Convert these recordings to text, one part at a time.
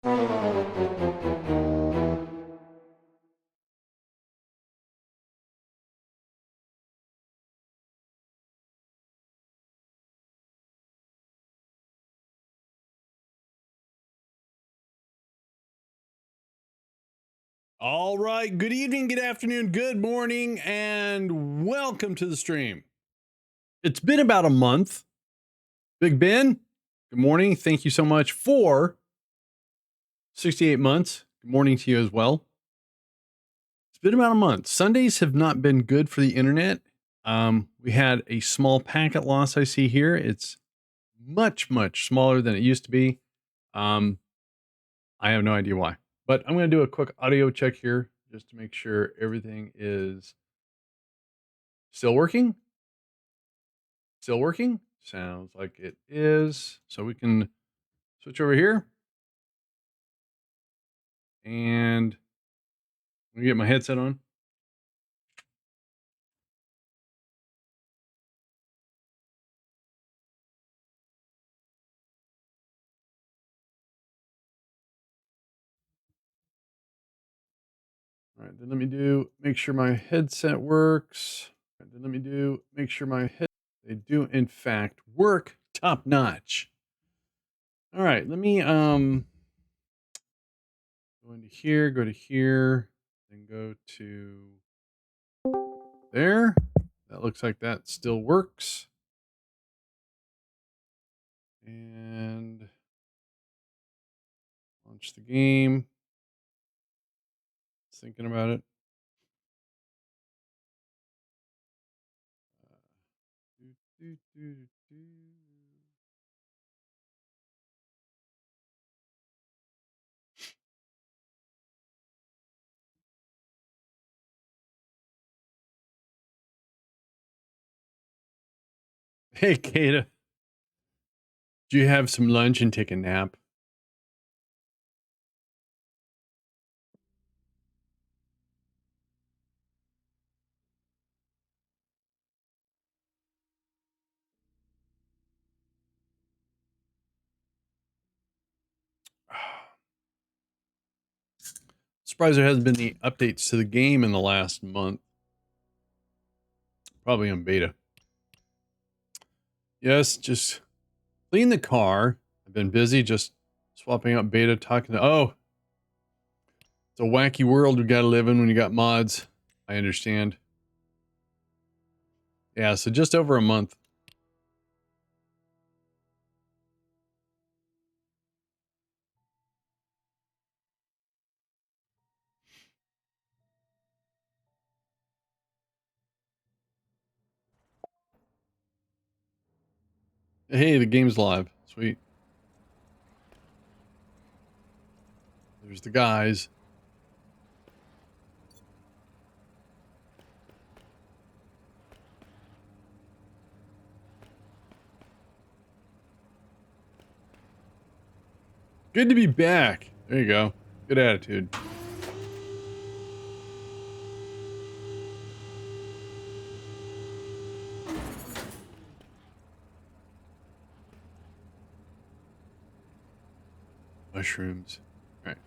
All right. Good evening, good afternoon, good morning, and welcome to the stream. It's been about a month. Big Ben, good morning. Thank you so much for 68 months. Good morning to you as well. It's been about a month. Sundays have not been good for the internet. We had a small packet loss I see here. It's much, much smaller than it used to be. I have no idea why, but I'm going to do a quick audio check here just to make sure everything is still working. Still working? Sounds like it is. So we can switch over here. And let me get my headset on. All right, then let me make sure my headset works. Then make sure they do in fact work top notch. All right, let me go to here, then go to there. That looks like that still works. And launch the game. Thinking about it. Do, do, do. Hey, Kata, do you have some lunch and take a nap? Surprised there hasn't been any updates to the game in the last month. Probably on beta. Yes, just clean the car. I've been busy just swapping out beta, talking to. Oh, it's a wacky world we got to live in when you got mods. I understand. Yeah, so just over a month. Hey, the game's live. Sweet. There's the guys. Good to be back. There you go. Good attitude. Mushrooms. All right.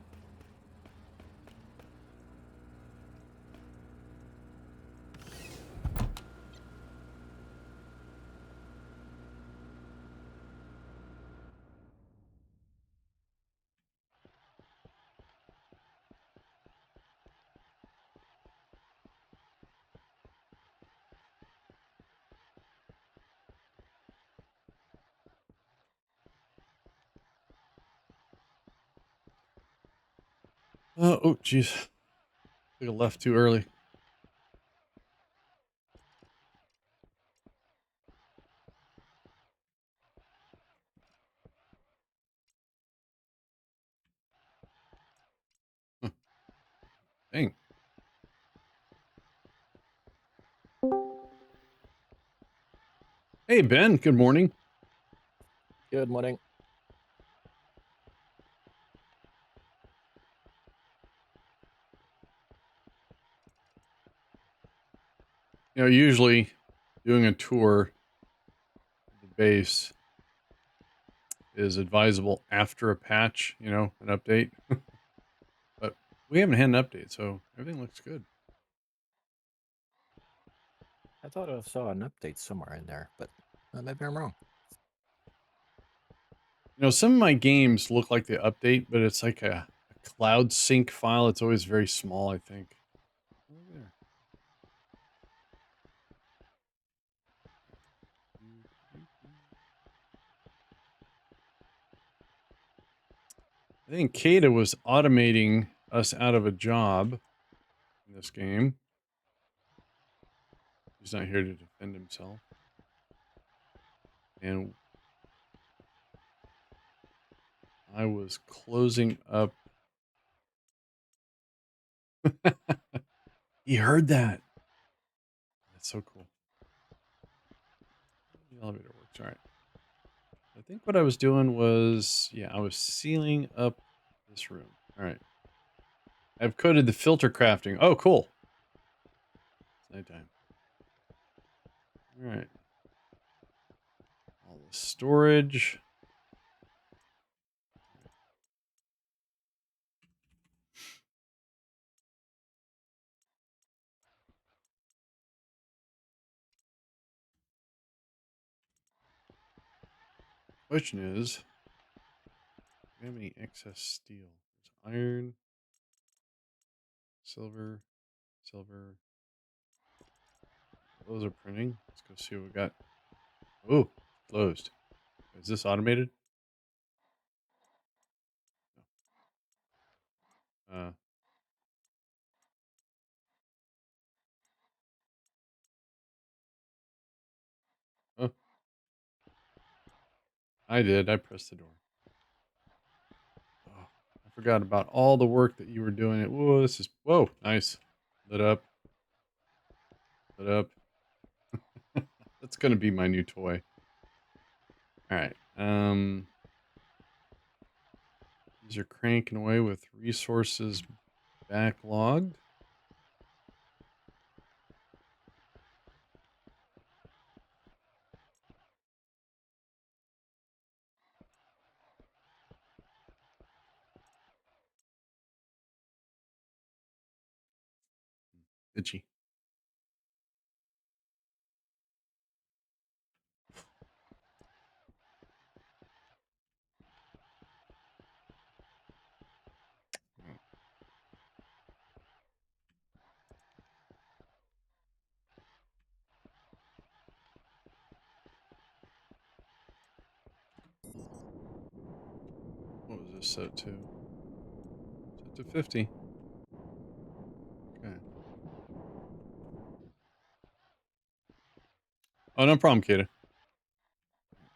Oh, jeez. I think I left too early. Huh. Dang. Hey, Ben. Good morning. Good morning. You know, usually doing a tour of the base is advisable after a patch, an update. But we haven't had an update, so everything looks good. I thought I saw an update somewhere in there, but maybe I'm wrong. Some of my games look like they update, but it's like a cloud sync file. It's always very small, I think. Look there. I think Kata was automating us out of a job in this game. He's not here to defend himself. And I was closing up. He heard that. That's so cool. The elevator works. All right. I think what I was doing was, I was sealing up this room. All right. I've coded the filter crafting. Oh, cool. It's nighttime. All right. All the storage. Question is, do we have any excess steel? There's iron, silver, silver. Those are printing. Let's go see what we got. Oh, closed. Is this automated? No. Oh, I did. I pressed the door. Oh, I forgot about all the work that you were doing. Whoa, whoa, nice. Lit up. Lit up. That's going to be my new toy. All right. These are cranking away with resources backlogged. Itchy. What was this set to? Set to 50. Okay. Oh, no problem, Kata.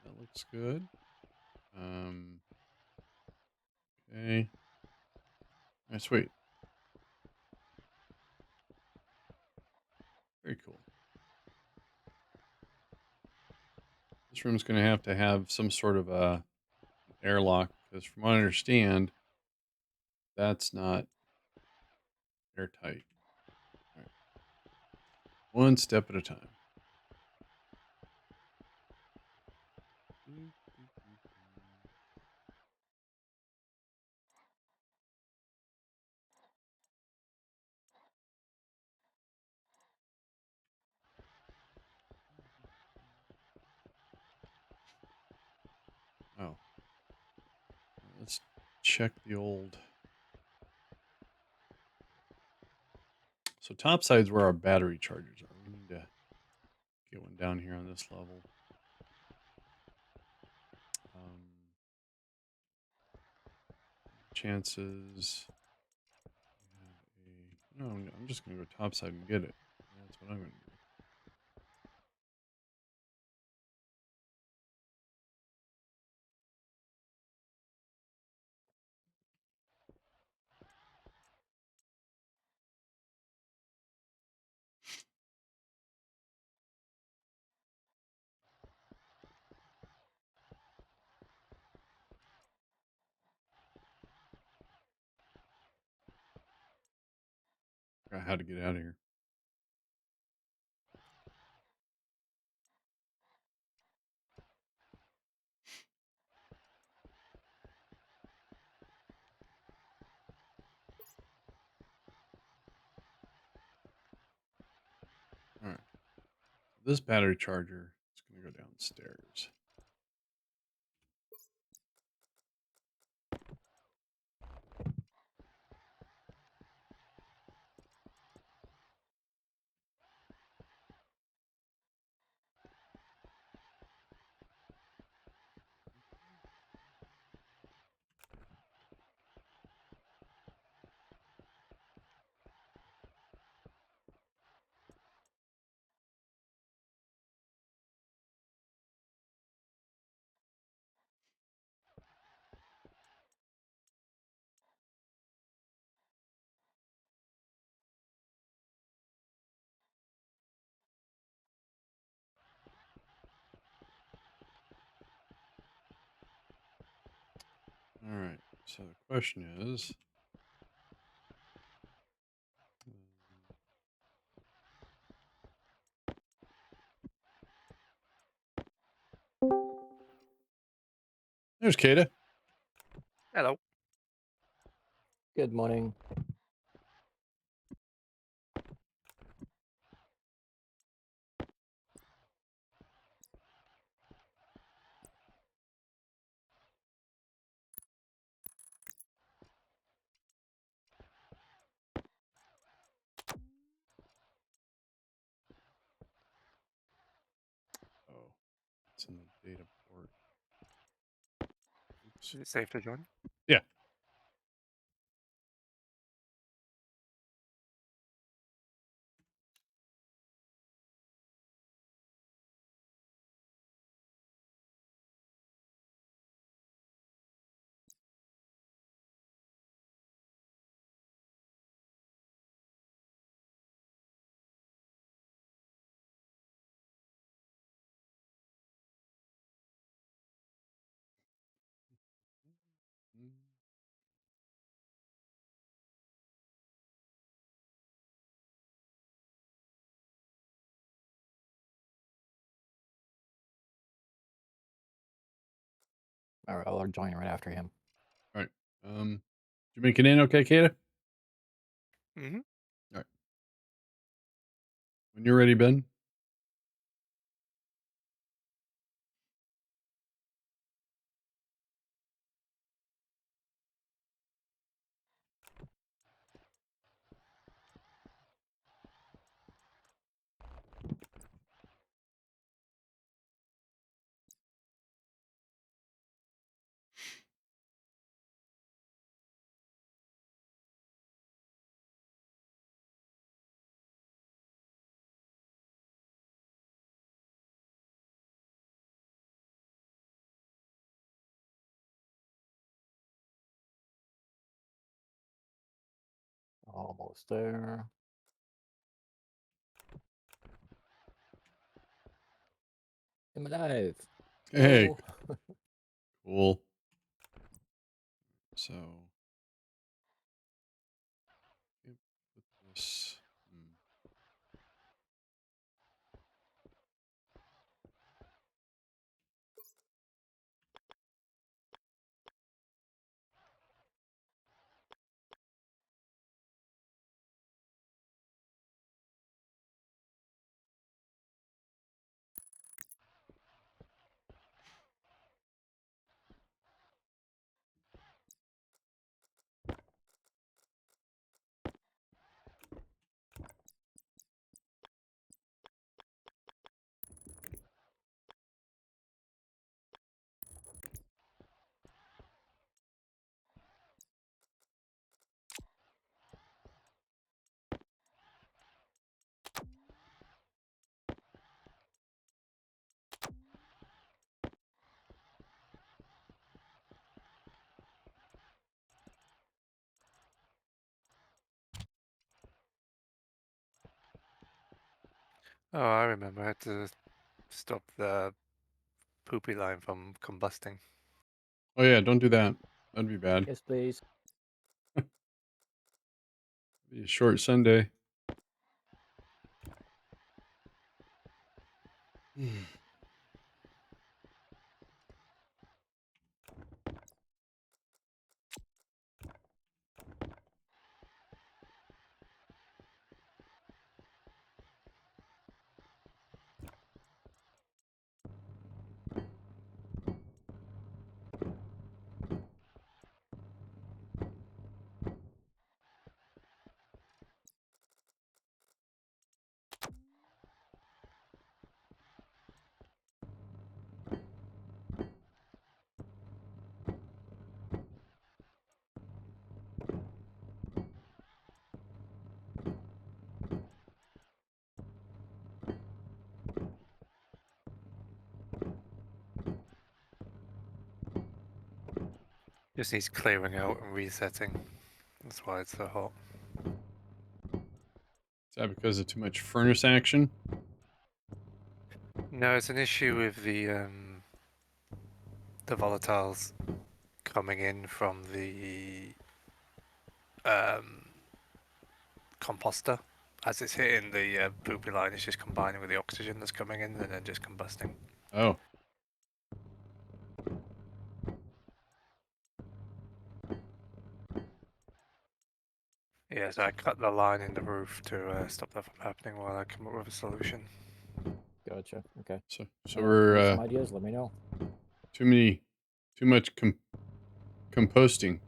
That looks good. Okay. Nice, sweet. Very cool. This room's going to have some sort of a airlock because, from what I understand, that's not airtight. All right. One step at a time. Oh, let's check the old. So topside's where our battery chargers are. We need to get one down here on this level. Chances. No, I'm just going to go topside and get it. That's what I'm going to do. Forgot how to get out of here. this battery charger is going to go downstairs. All right. So the question is, there's Kata. Hello. Good morning. Oh, it's in the data port. Oops. Is it safe to join? Yeah. All right, I'll join right after him. All right. Did you make it in okay, Kata? Mm-hmm. All right. When you're ready, Ben. Almost there. I'm alive. Hey, Oh, cool. So, yep, put this. Oh, I remember. I had to stop the poopy line from combusting. Oh yeah, don't do that. That'd be bad. yes, please. Be a short Sunday. Just needs clearing out and resetting. That's why it's so hot. Is that because of too much furnace action? No, it's an issue with the volatiles coming in from the um, composter. As it's hitting the poopy line, it's just combining with the oxygen that's coming in and then just combusting. Oh. Yeah, so I cut the line in the roof to stop that from happening while I come up with a solution. Gotcha. Okay. So If you we're have some ideas, let me know. too much composting.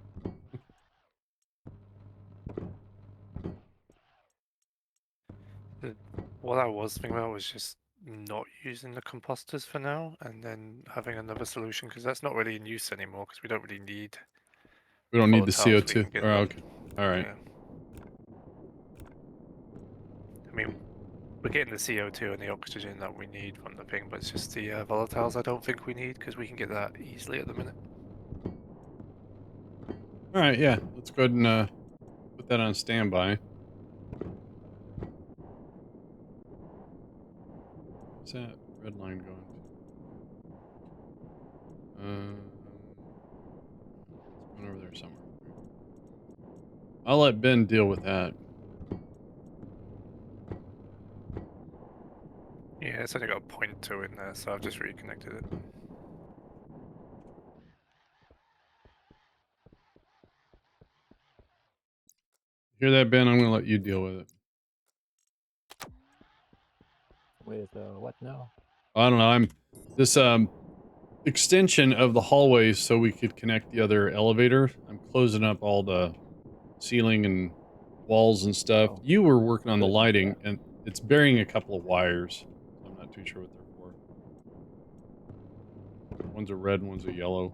What I was thinking about was just not using the composters for now, and then having another solution because that's not really in use anymore because we don't really need We don't need the volatiles. We CO2. can get Oh, them. okay. All right. Yeah. I mean, we're getting the CO2 and the oxygen that we need from the thing, but it's just the volatiles I don't think we need because we can get that easily at the minute. All right. Yeah. Let's go ahead and put that on standby. Where's that red line going to? It's going over there somewhere. I'll let Ben deal with that. Yeah, it's only got a 0.2 in there, so I've just reconnected it. Hear that, Ben? I'm going to let you deal with it. With what now? I don't know. I'm this extension of the hallways so we could connect the other elevator. I'm closing up all the ceiling and walls and stuff. Oh, You were working on the good. lighting, Yeah. and it's burying a couple of wires. So I'm not too sure what they're for. One's a red, one's a yellow.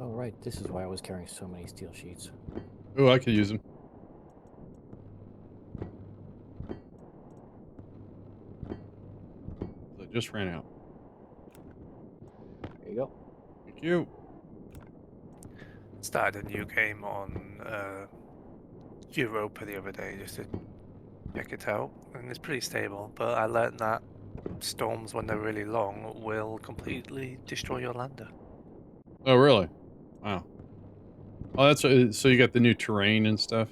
Oh, right. This is why I was carrying so many steel sheets. Oh, I could use them. I just ran out. There you go. Thank you. Started a new game on Europa the other day just to check it out, and it's pretty stable. But I learned that storms, when they're really long, will completely destroy your lander. Oh, really? Wow. Oh, that's so you got the new terrain and stuff.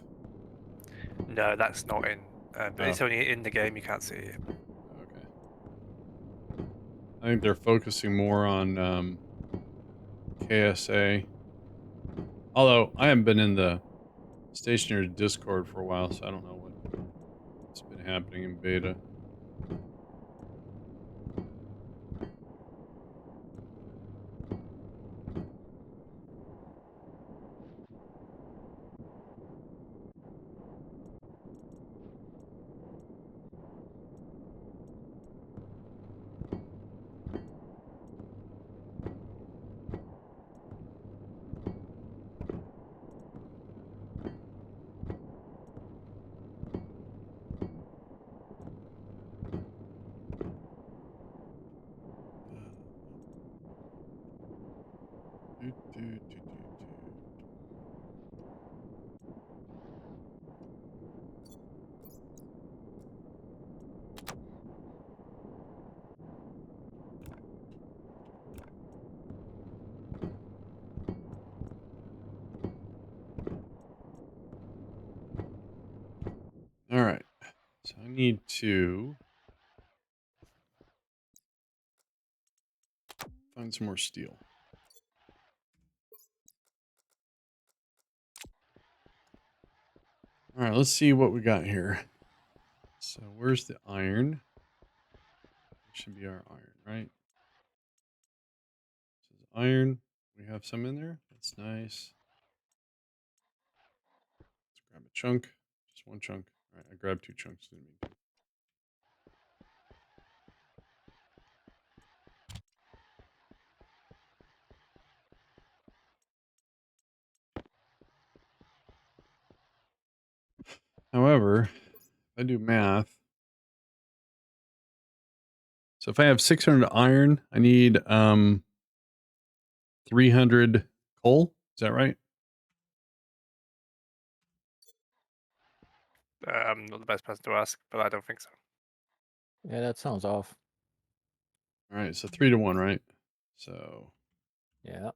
No, that's not in. But Oh, it's only in the game. You can't see it. okay. I think they're focusing more on KSA. Although I haven't been in the Stationeers Discord for a while, so I don't know what's been happening in beta. Do, do, do, do, do. All right. So I need to find some more steel. All right, let's see what we got here. So where's the iron? It should be our iron, right? This is iron. We have some in there. That's nice. Let's grab a chunk. Just one chunk. All right, I grabbed 2 chunks. Didn't mean to. However, if I do math, so if I have 600 iron, I need 300 coal. Is that right? I'm not the best person to ask, but I don't think so. Yeah, that sounds off. All right, so 3 to 1, right? So Yeah.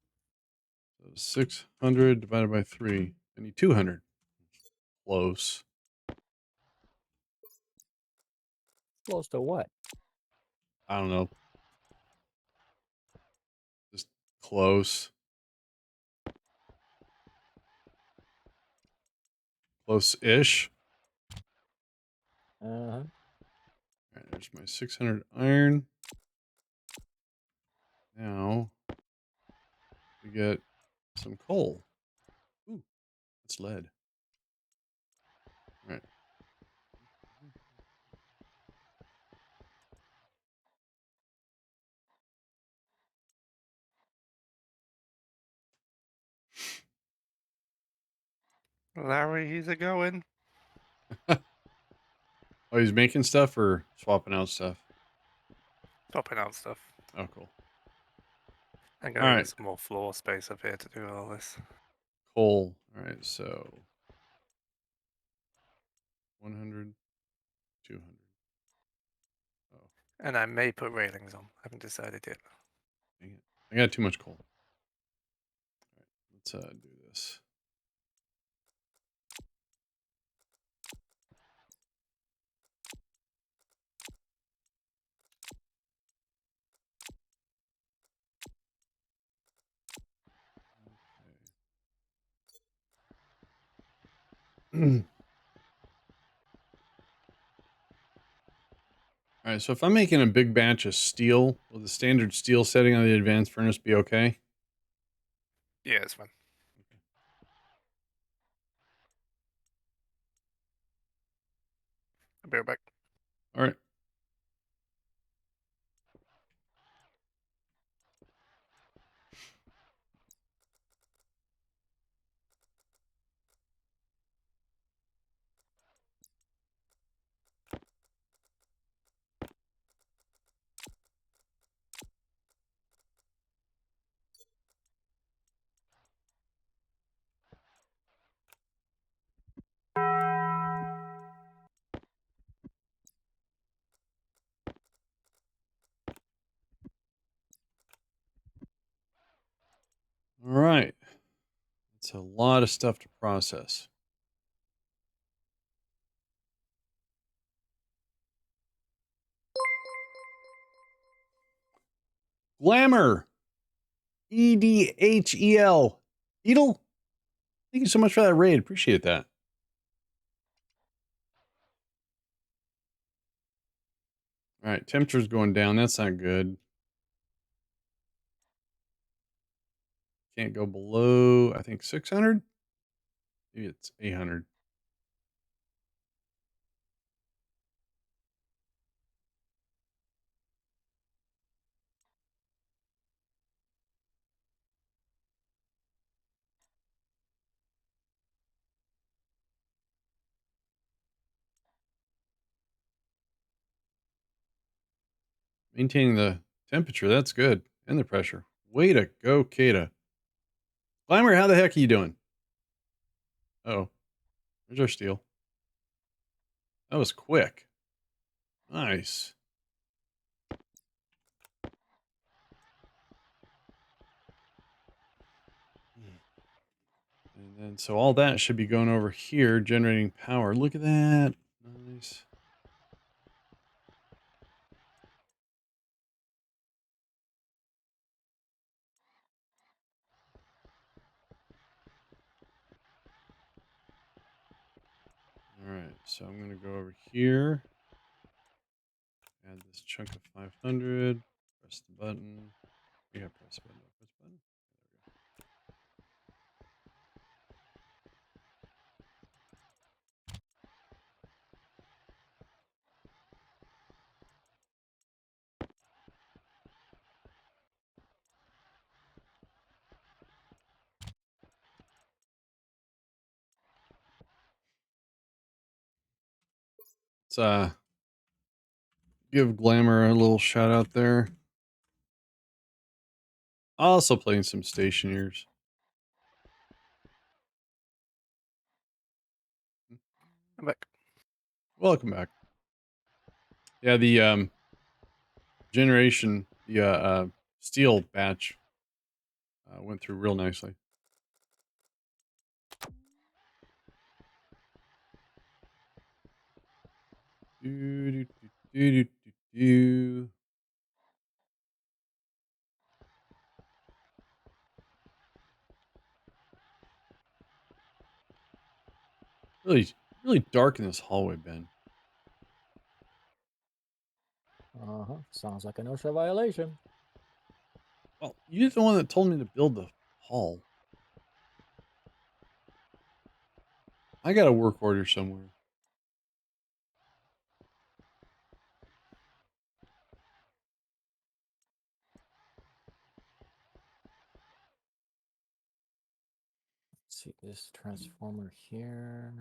600 divided by 3. I need 200. Close. Close to what? I don't know. Just close. Close-ish. Uh-huh. All right, there's my 600 iron. Now we get some coal. Ooh, that's lead. All right. Larry, he's a going. Oh, he's making stuff or swapping out stuff? Swapping out stuff. Oh, cool. I'm All gonna right. get some more floor space up here to do all this. Coal. All right, so 100, 200. Oh, And I may put railings on. I haven't decided yet. dang it. I got too much coal. All right, let's do this. Okay. All right, so if I'm making a big batch of steel, will the standard steel setting on the advanced furnace be okay? Yeah, it's fine. I'll be right back. All right. All right. It's a lot of stuff to process. Glamour. EDHEL. Edel. Thank you so much for that raid. Appreciate that. All right, temperature's going down. That's not good. Can't go below, I think, 600. Maybe it's 800. Maintaining the temperature, that's good. And the pressure. Way to go, Kata. Glamour, how the heck are you doing? Oh, there's our steel. That was quick. Nice. And then, so all that should be going over here, generating power. Look at that. Nice. so I'm going to go over here. Add this chunk of 500. Press the button. You got to press the button. Press the button. Let's give Glamour a little shout out there. Also playing some Stationeers. I'm back. Welcome back. Yeah, the steel batch went through real nicely. Do, do, do, do, do, do. Really dark in this hallway, Ben. Sounds like an OSHA violation. Well, you're the one that told me to build the hall. I got a work order somewhere. Let's see this transformer here.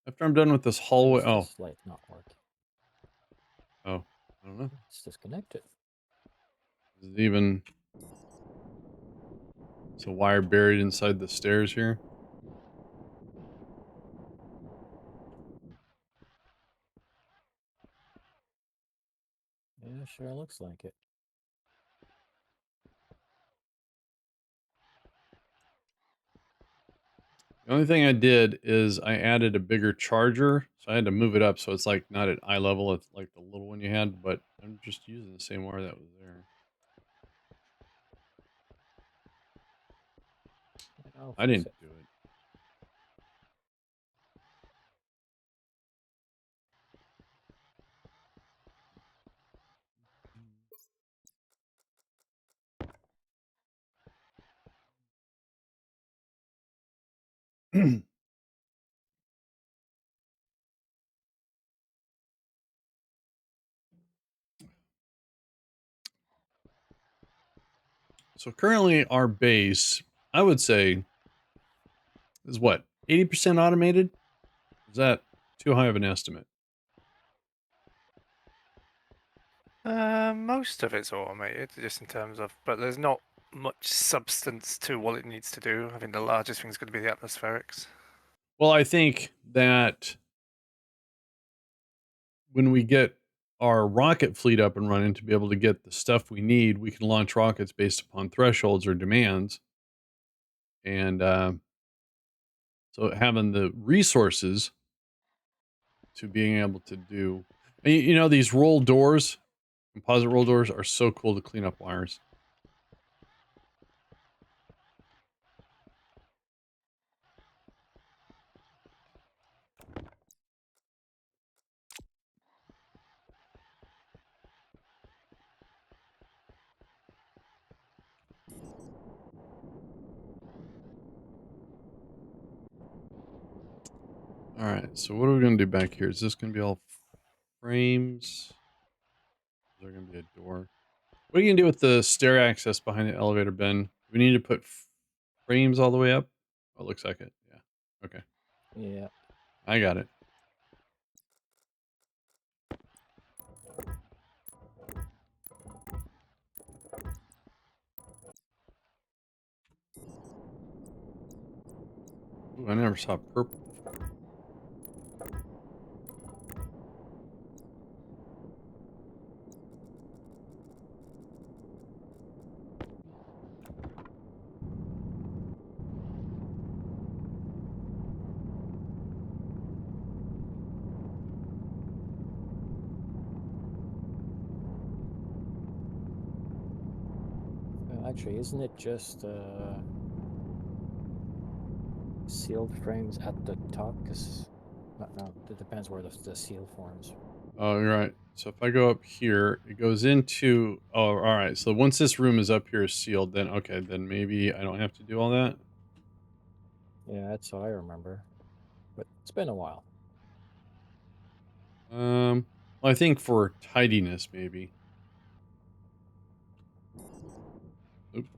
After I'm done with this Why hallway, is oh, this light not working? I don't know. It's disconnected. Is it even? It's a wire buried inside the stairs here. Yeah, sure looks like it. The only thing I did is I added a bigger charger, so I had to move it up so it's like not at eye level. It's like the little one you had, but I'm just using the same wire that was there. I'll I fix didn't it. do it. So currently our base, I would say, is what, 80% automated? Is that too high of an estimate? Most of it's automated, just in terms of, but there's not much substance to what it needs to do. I think the largest thing is going to be the atmospherics. Well, I think that when we get our rocket fleet up and running to be able to get the stuff we need, we can launch rockets based upon thresholds or demands. And so having the resources to being able to do, and you know, these roll doors, composite roll doors are so cool to clean up wires. All right, so what are we going to do back here? Is this going to be all frames? Is there going to be a door? What are you going to do with the stair access behind the elevator, Ben? Do we need to put frames all the way up? Oh, it looks like it. Yeah. Okay. Yeah. I got it. Ooh, I never saw purple before. Actually, isn't it just sealed frames at the top? Because no, it depends where the seal forms. Oh, you're right. So if I go up here, it goes into. Oh, all right. So once this room is up here sealed, then okay, then maybe I don't have to do all that. Yeah, that's how I remember. But it's been a while. Well, I think for tidiness, maybe. Oops.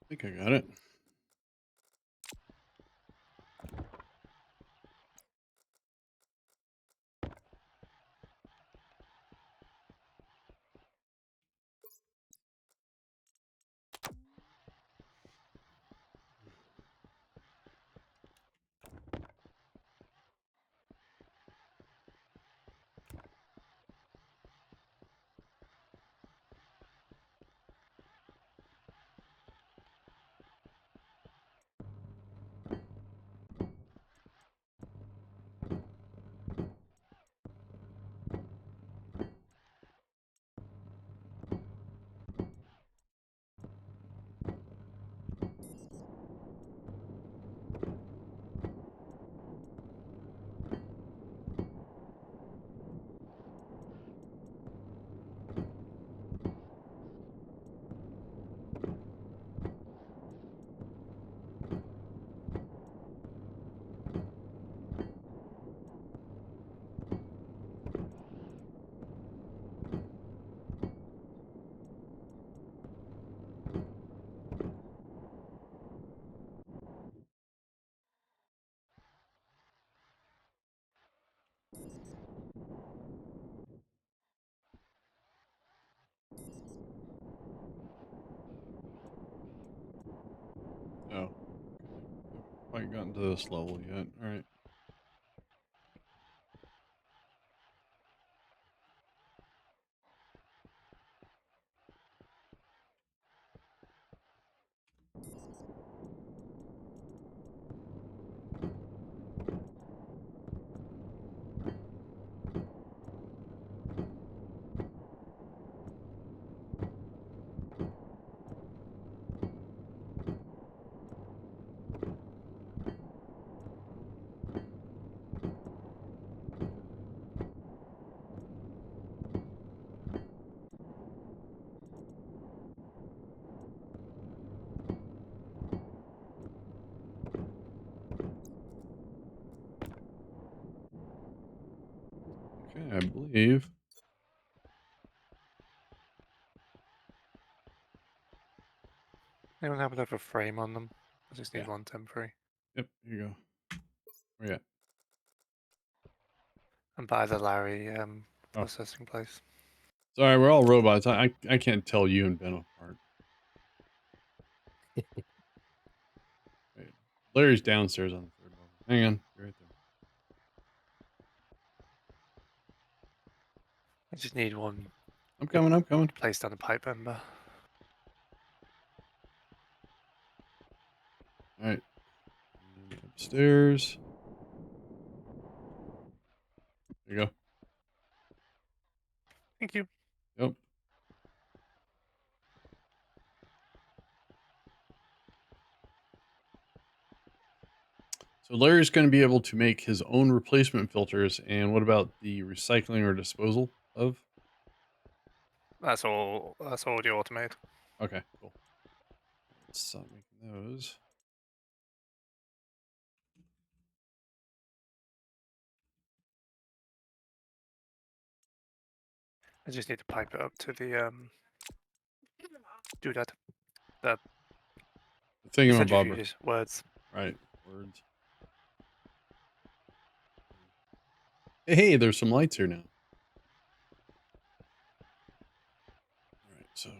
I think I got it. Oh, okay. Haven't quite gotten to this level yet. All right. Okay, I believe. Anyone happen to have a frame on them? I just need Yeah. one temporary. Yep. Here you go. Where you at? And by the Larry Oh, processing place. sorry. We're all robots. I can't tell you and Ben apart. Wait, Larry's downstairs on the third level. Hang on. You're right there. I just need one I'm coming. I'm coming. placed on a pipe member. upstairs. There you go. Thank you. Yep. So Larry's going to be able to make his own replacement filters. And what about the recycling or disposal of? That's all. That's already automated. Okay, cool. Let's stop making those. I just need to pipe it up to the doodad. The Thingamabobber. centrifuges. Words. Right. Words. Hey, there's some lights here now. All right, so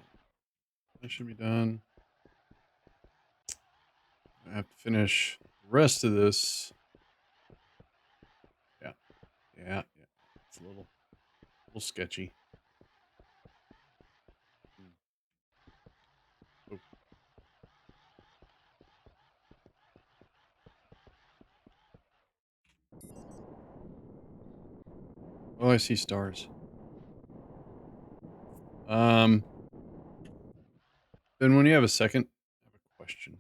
that should be done. I have to finish the rest of this. Yeah. It's a little sketchy. Oh. Oh, I see stars. Then when you have a second, I have a question.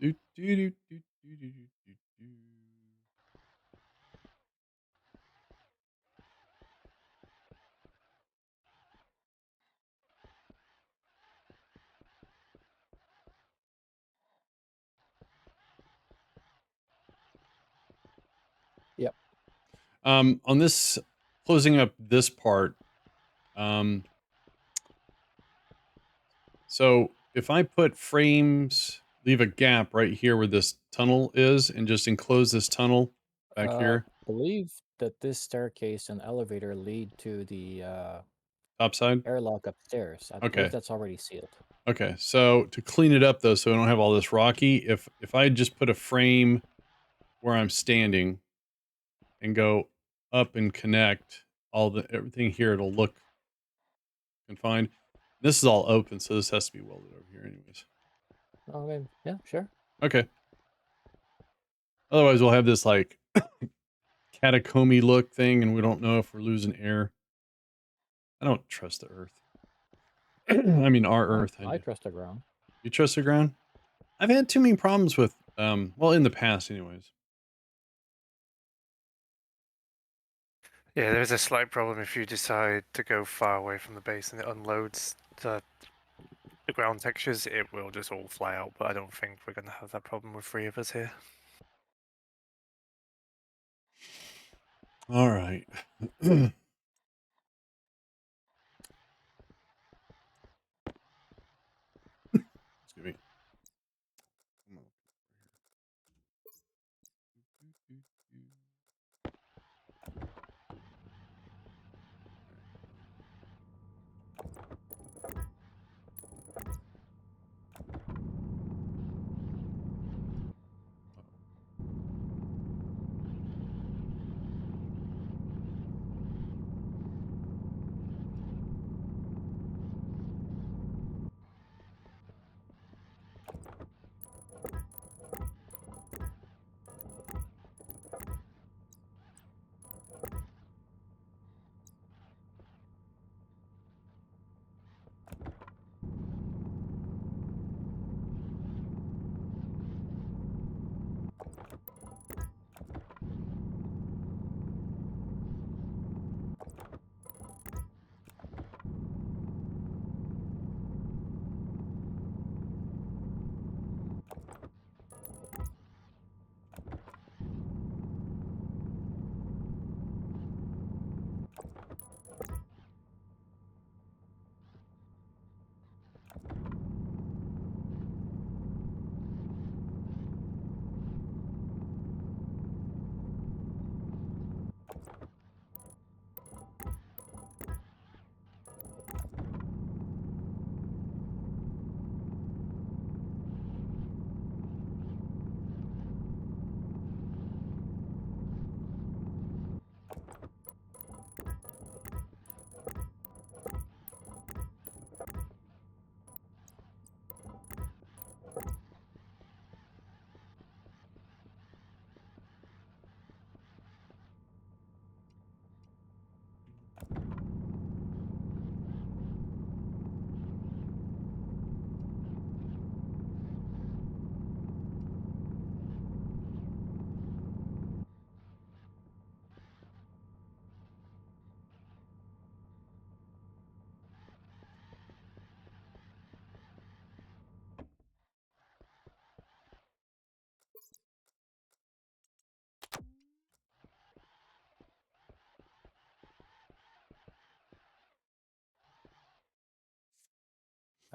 Do, do, do, do, do, do, do, do. Yep. On this, closing up this part, so if I put frames, leave a gap right here where this tunnel is, and just enclose this tunnel back here, Believe that this staircase and elevator lead to the top side. airlock upstairs. I Okay. believe that's already sealed. Okay, so to clean it up though, so I don't have all this rocky, if I just put a frame where I'm standing and go up and connect everything here, it'll look confined. This is all open, so this has to be welded over here anyways. Okay. Yeah, sure. Okay. Otherwise, we'll have this like catacomby look thing, and we don't know if we're losing air. I don't trust the Earth. I mean, our Earth. I trust the ground. You trust the ground? I've had too many problems with, well, in the past, anyways. Yeah, there is a slight problem if you decide to go far away from the base and it unloads the ground textures. It will just all fly out, but I don't think we're going to have that problem with 3 of us here. All right. Excuse me.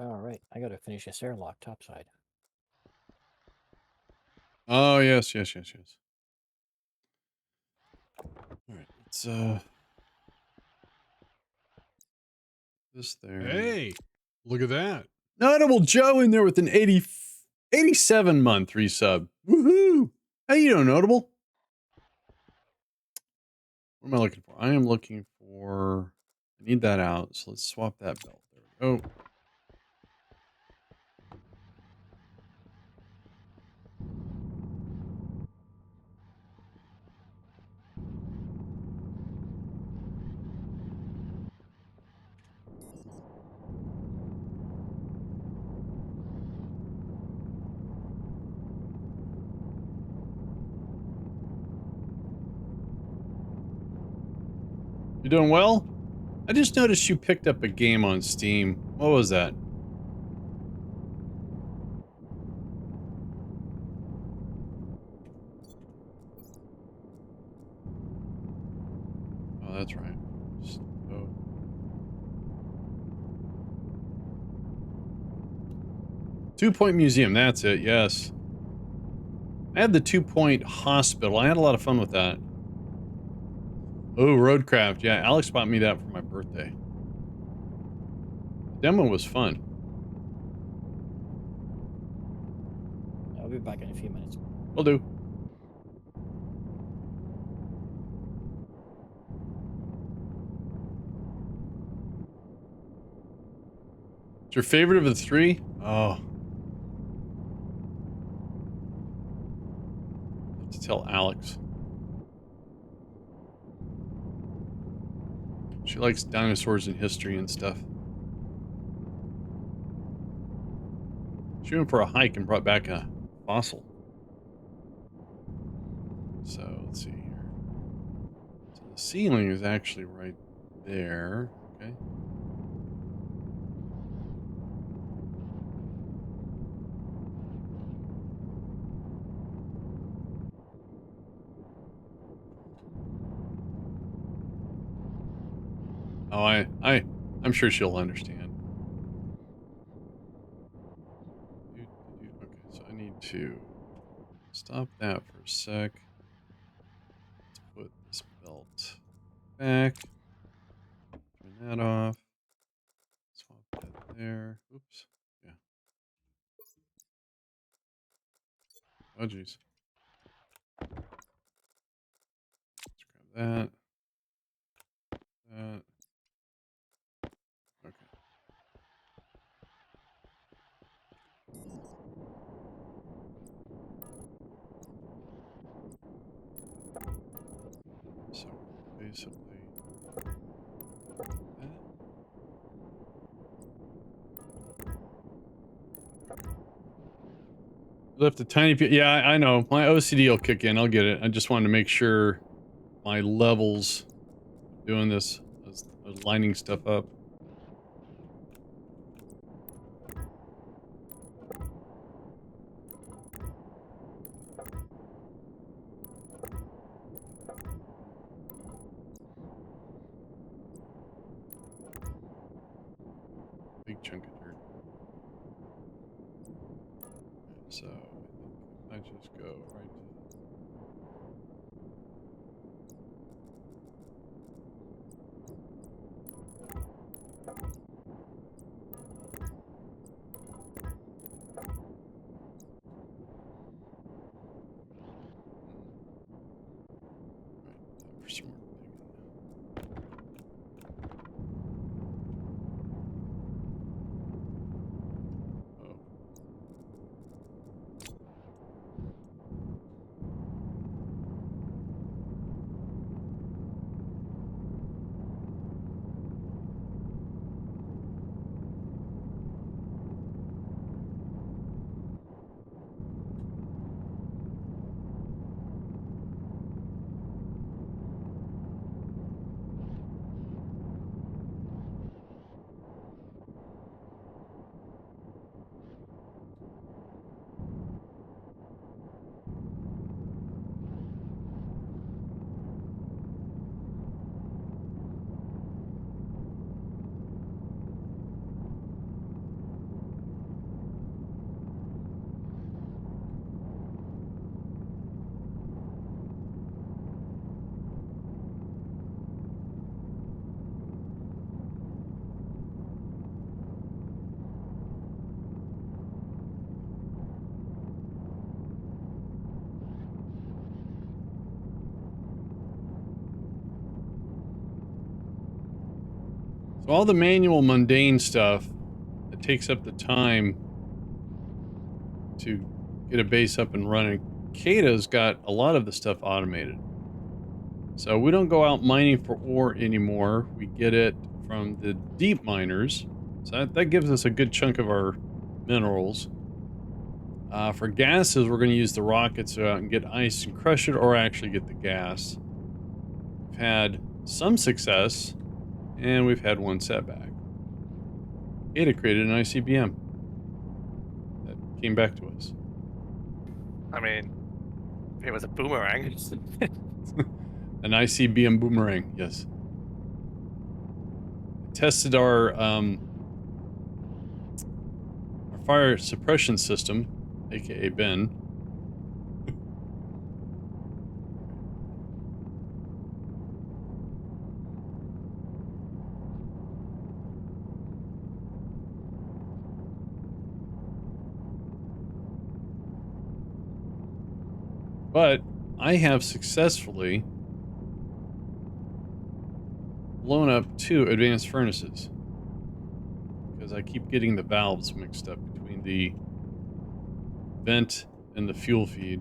All right, I gotta finish this airlock topside. Oh, yes. All right, let's this there. Hey, look at that. Notable Joe in there with an 87 month resub. Woohoo! How you doing, Notable? What am I looking for? I am looking for. I need that out, so let's swap that belt. There we go. You doing well? I just noticed you picked up a game on Steam. What was that? Oh, that's right. So, 2-Point Museum. That's it. Yes. I had the 2-Point Hospital. I had a lot of fun with that. Oh, Roadcraft. Yeah, Alex bought me that for my birthday. The demo was fun. I'll be back in a few minutes. Will do. It's your favorite of the three? Oh. I have to tell Alex. She likes dinosaurs and history and stuff. She went for a hike and brought back a fossil. So, let's see here. So the ceiling is actually right there. Okay. Oh, I'm sure she'll understand. Okay, so I need to stop that for a sec. Let's put this belt back. Turn that off. Swap that there. Oops. Yeah. Oh, geez. Let's grab that. That. Okay. So basically, that. Left a tiny bit. Yeah, I know. My OCD will kick in. I'll get it. I just wanted to make sure my levels doing this, I was lining stuff up. Big chunk of dirt. So I think I just go right to. Right, time for some more digging. Oh. All the manual mundane stuff that takes up the time to get a base up and running. Kata's got a lot of the stuff automated. So we don't go out mining for ore anymore. We get it from the deep miners. So that gives us a good chunk of our minerals. For gases, we're going to use the rockets to go out and get ice and crush it, or actually get the gas. We've had some success, and we've had one setback. Ada created an ICBM that came back to us. I mean, it was a boomerang. An ICBM boomerang, yes. Tested our fire suppression system, aka Ben. But I have successfully blown up 2 advanced furnaces because I keep getting the valves mixed up between the vent and the fuel feed.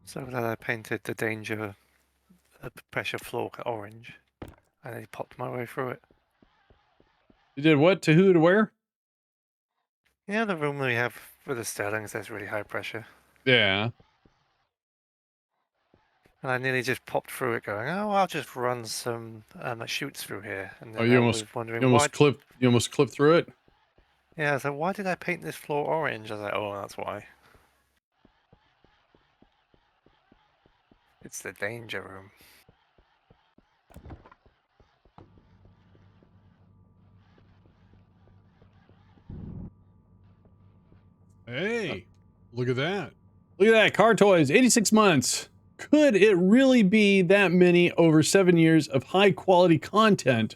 So then I painted the danger pressure floor orange, and then popped my way through it. You did what? To who? To where? Yeah, the room we have for the Sterlings, there's really high pressure. Yeah. And I nearly just popped through it going, oh, I'll just run some chutes through here. And Oh, then you I almost was wondering why. you almost clipped through it? Yeah, so why did I paint this floor orange? I was like, oh, that's why. It's the danger room. Hey, look at that. Look at that, car toys, 86 months. Could it really be that many over 7 years of high quality content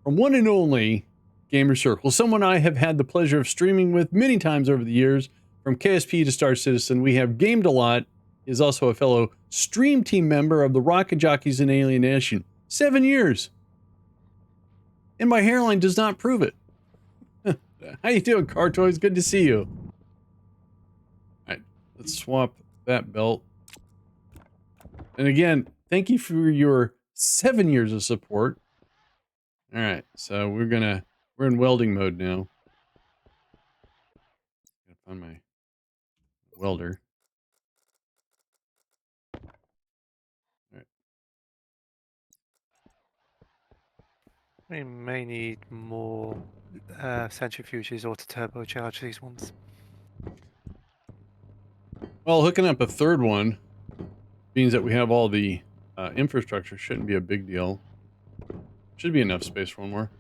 from one and only GamerCircle? Someone I have had the pleasure of streaming with many times over the years, from KSP to Star Citizen. We have gamed a lot. He is also a fellow stream team member of the Rocket Jockeys in Alienation. 7 years. And my hairline does not prove it. How you doing, car toys? Good to see you. All right, let's swap that belt. And again, thank you for your 7 years of support. All right, so we're in welding mode now. Gotta find my welder. All right. We may need more centrifuges or to turbocharge these ones. Well, hooking up a third one means that we have all the infrastructure. Shouldn't be a big deal. Should be enough space for one more.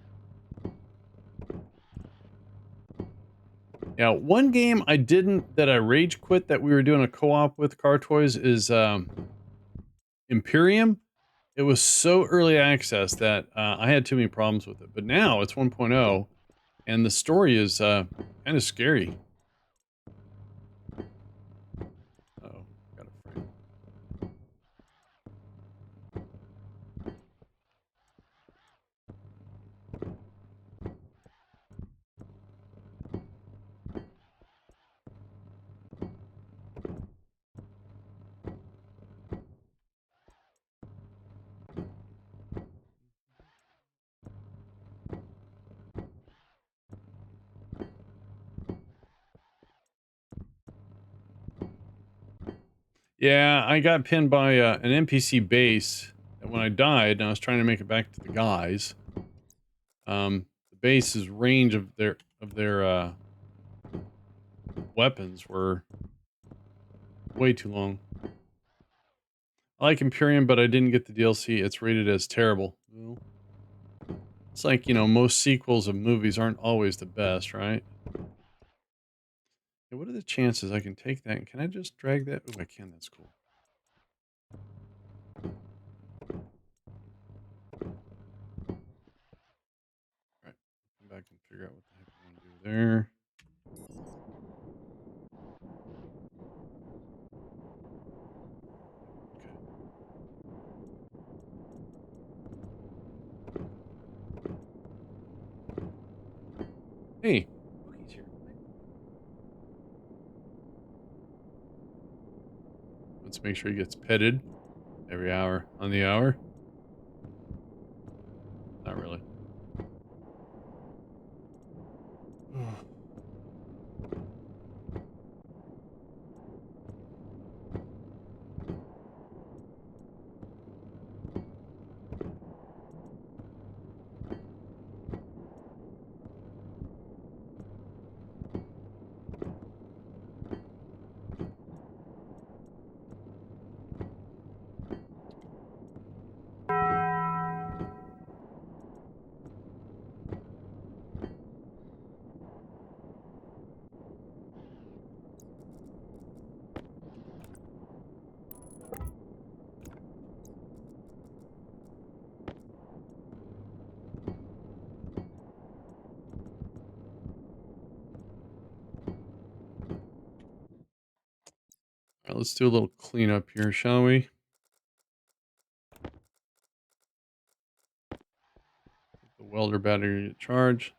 Yeah, one game that I rage quit that we were doing a co-op with Car Toys is Imperium. It was so early access that I had too many problems with it. But now it's 1.0, and the story is kind of scary. Uh-oh, got a frame. Yeah, I got pinned by an NPC base. And when I died, and I was trying to make it back to the guys. The base's range of their weapons were way too long. I like Imperium, but I didn't get the DLC. It's rated as terrible. Well, it's like, you know, most sequels of movies aren't always the best, right? Hey, what are the chances I can take that? Can I just drag that? Oh, I can. That's cool. All right. Come back and figure out what the heck I want to do there. Okay. Hey, Pookie's here. Let's make sure he gets petted every hour on the hour. Not really. All right, let's do a little cleanup here, shall we? The welder battery charge.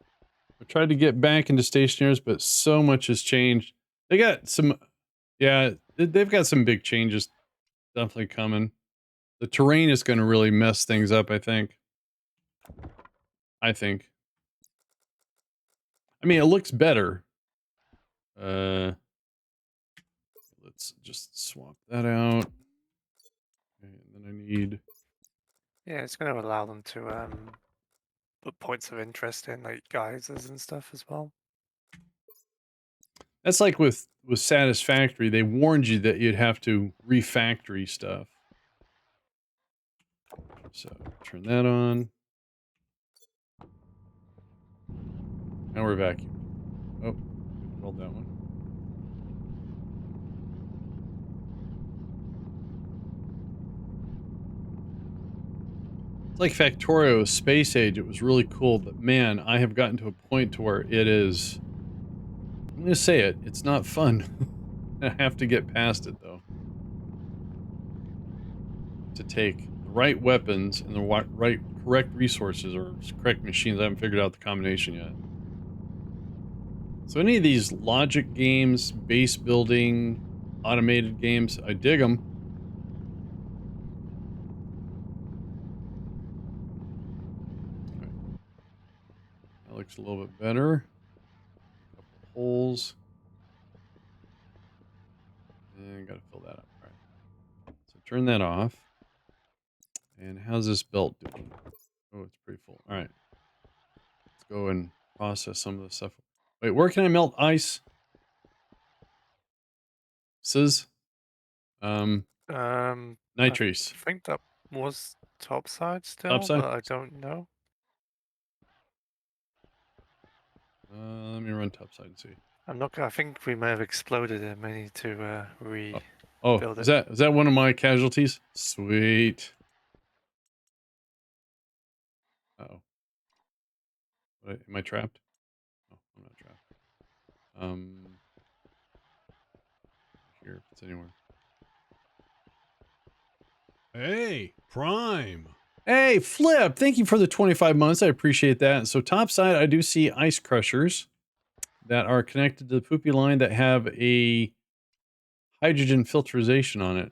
I tried to get back into Stationeers, but so much has changed. They got some, yeah, they've got some big changes definitely coming. The terrain is going to really mess things up, I think. I mean, it looks better. Let's just swap that out. Okay, and then I need... Yeah, it's going to allow them to put points of interest in, like geysers and stuff as well. That's like with Satisfactory. They warned you that you'd have to refactory stuff. So turn that on. Now we're vacuuming. Oh, rolled that one. It's like Factorio Space Age. It was really cool, but man, I have gotten to a point to where it is... I'm going to say it. It's not fun. I have to get past it, though. To take the right weapons and the right correct resources or correct machines. I haven't figured out the combination yet. So any of these logic games, base building, automated games, I dig them. Right. That looks a little bit better. A couple of holes. And got to fill that up. All right. So turn that off. And how's this belt doing? Oh, it's pretty full. All right. Let's go and process some of the stuff. Wait, where can I melt ice? Nitrace. I think that was topside still, Topside? but I don't know. Let me run topside and see. I'm not. I think we may have exploded it. We need to rebuild is it. that one of my casualties? Sweet. Uh-oh. Am I trapped? No, I'm not trapped. Here, if it's anywhere. Hey, Prime. Hey, Flip, thank you for the 25 months. I appreciate that. So topside, I do see ice crushers that are connected to the poopy line that have a hydrogen filtration on it,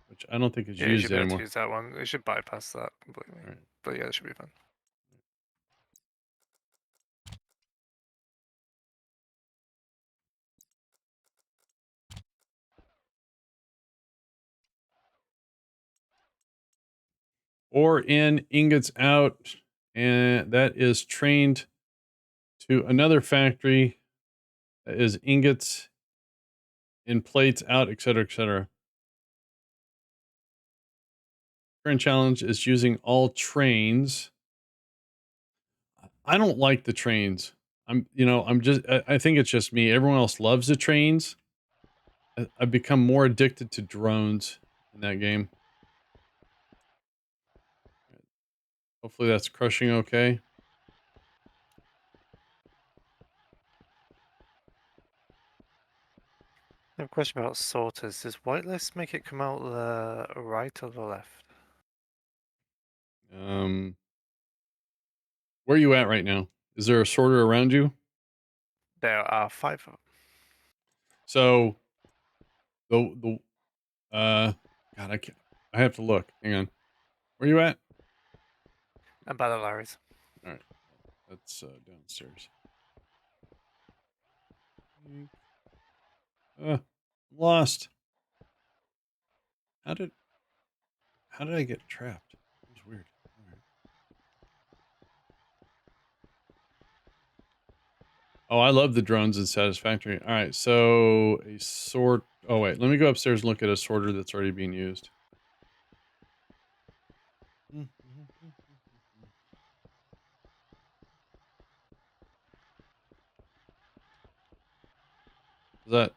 which I don't think is Yeah, you used should be able anymore. to use that one. It should bypass that completely. All right. But yeah, it should be fun. Ore in, ingots out, and that is trained to another factory that is ingots in, plates out, etc., etc. Current challenge is using all trains. I don't like the trains. I think it's just me. Everyone else loves the trains. I've become more addicted to drones in that game. Hopefully that's crushing okay. I have a question about sorters. Does whitelist make it come out the right or the left? Where are you at right now? Is there a sorter around you? There are 5 of them. So God, I have to look. Hang on. Where you at? And by the Larrys. All right. That's downstairs. Lost. How did I get trapped? That was weird. All right. Oh, I love the drones in Satisfactory. All right, so a sort. Oh wait, let me go upstairs and look at a sorter that's already being used.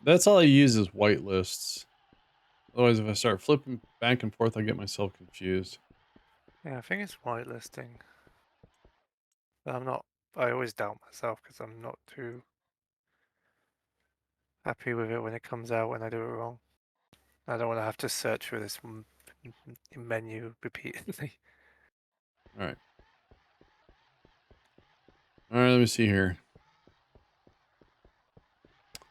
That's all I use is white lists. Otherwise, if I start flipping back and forth, I get myself confused. Yeah, I think it's whitelisting. But I'm not. I always doubt myself because I'm not too happy with it when it comes out when I do it wrong. I don't want to have to search for this menu repeatedly. All right. All right, let me see here.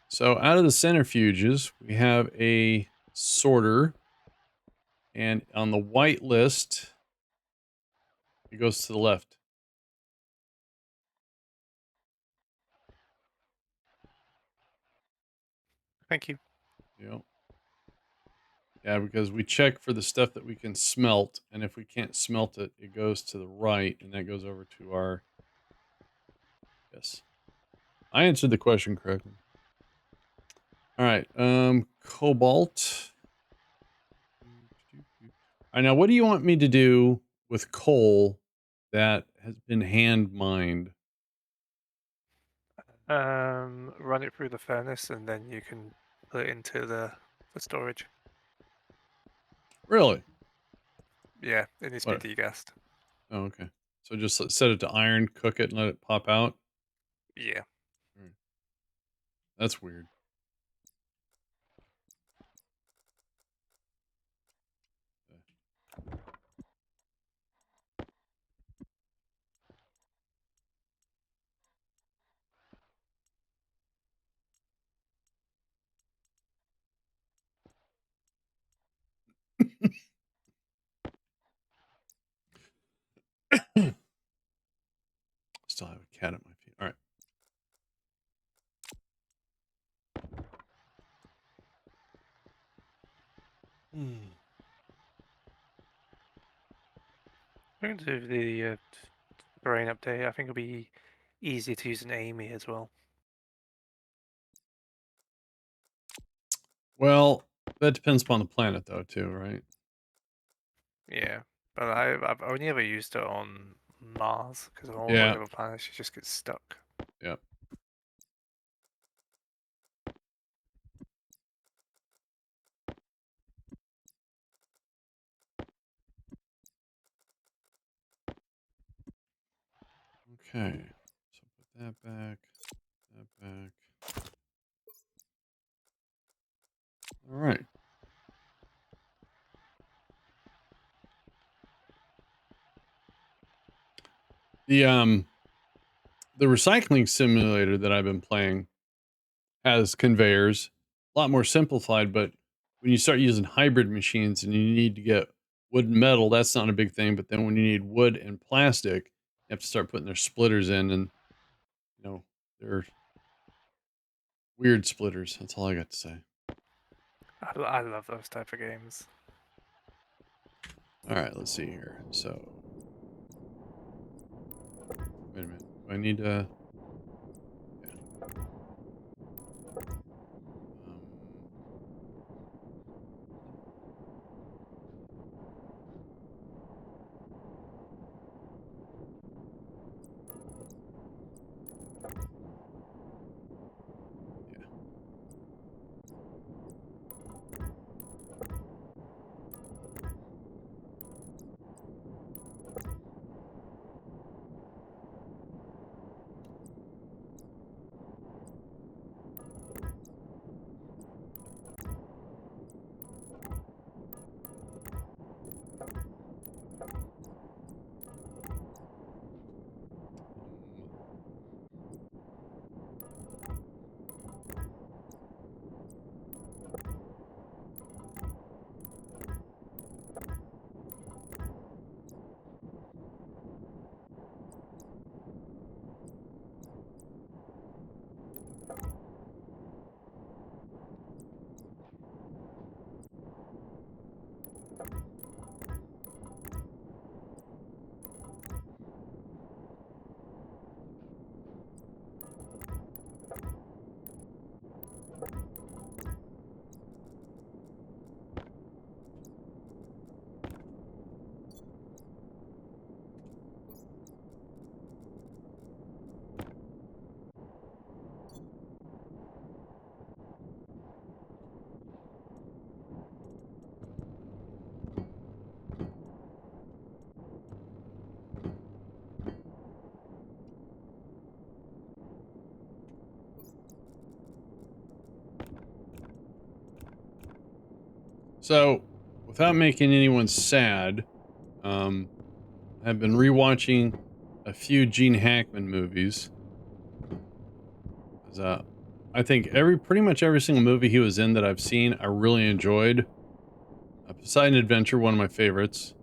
So out of the centrifuges, we have a sorter. And on the white list, it goes to the left. Thank you. Yep. Yeah, because we check for the stuff that we can smelt, and if we can't smelt it, it goes to the right, and that goes over to our... Yes. I answered the question correctly. All right, cobalt. All right, now what do you want me to do with coal that has been hand mined? Run it through the furnace and then you can put it into the storage. Really? Yeah, it needs to What? be degassed. Oh, okay. So just set it to iron, cook it, and let it pop out? Yeah. That's weird. Still have a cat at my feet. All right. I'm going to do the terrain update. I think it'll be easier to use an Amy as well. Well, that depends upon the planet, though, too, right? Yeah, but I've only ever used it on Mars because on all the Yeah. other planets you just get stuck. Yeah. Okay. So put that back. That back. All right. The recycling simulator that I've been playing has conveyors, a lot more simplified, but when you start using hybrid machines and you need to get wood and metal, that's not a big thing. But then when you need wood and plastic, you have to start putting their splitters in, and they're weird splitters. That's all I got to say. I love those type of games. All right, let's see here. So, wait a minute. Do I need to? Yeah. Yeah. So, without making anyone sad, I've been rewatching a few Gene Hackman movies. 'Cause, I think pretty much every single movie he was in that I've seen, I really enjoyed. Poseidon Adventure, one of my favorites.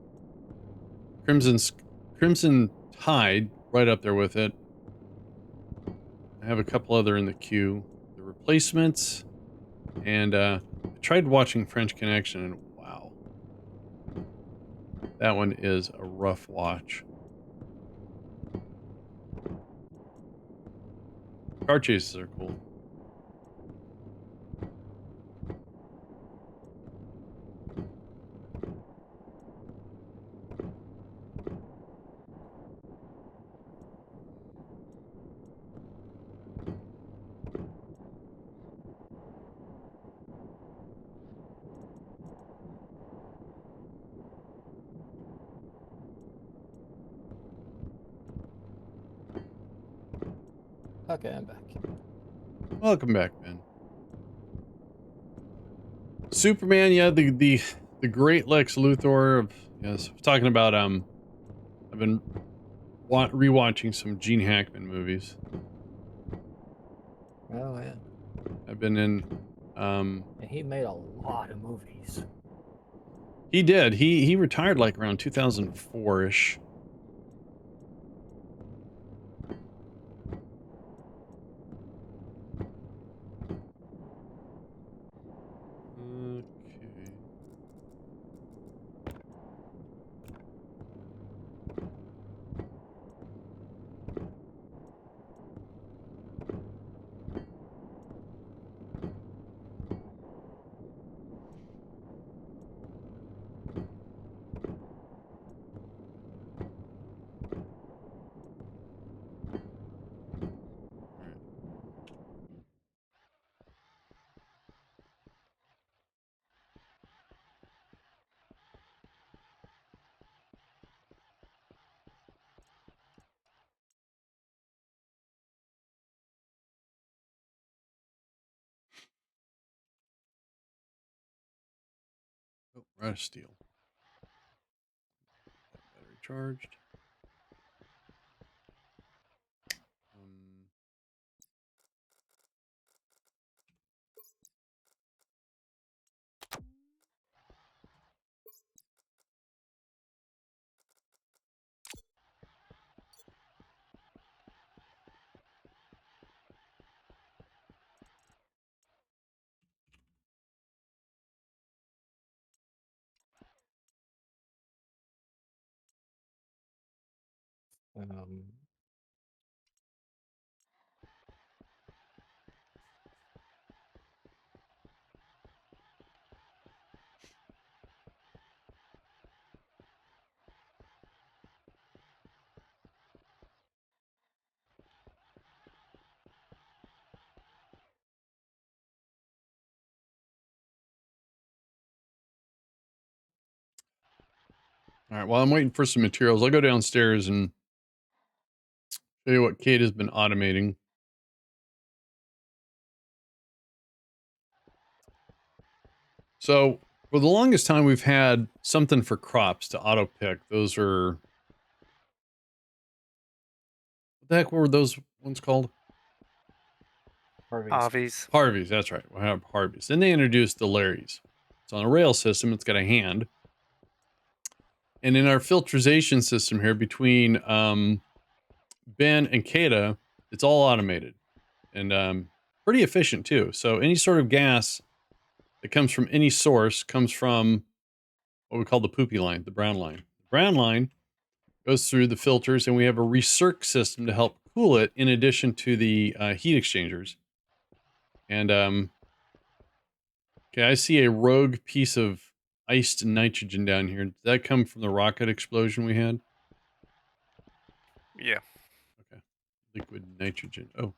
Crimson Crimson Tide, right up there with it. I have a couple other in the queue. The Replacements, and I tried watching French Connection, and wow, that one is a rough watch. Car chases are cool. Okay, I'm back. Welcome back, Ben. Superman, yeah, the great Lex Luthor of, yes, talking about I've been rewatching some Gene Hackman movies. Oh yeah. I've been in And he made a lot of movies. he did. He retired like around 2004-ish. Okay. All right. Oh, we're out of steel. Battery charged. Um, Um, All right. While I'm waiting for some materials, I'll go downstairs and show you what Kate has been automating. So for the longest time, we've had something for crops to auto pick. Those are, what the heck were those ones called? Harvey's. RVs. Harveys. That's right. We'll have Harveys. Then they introduced the Larrys. It's on a rail system. It's got a hand. And in our filtration system here between Ben and Kata, it's all automated and pretty efficient too. So any sort of gas that comes from any source comes from what we call the poopy line, the brown line. The brown line goes through the filters, and we have a recirc system to help cool it in addition to the heat exchangers. And okay, I see a rogue piece of iced nitrogen down here. Did that come from the rocket explosion we had? Yeah. Okay. Liquid nitrogen. Oh,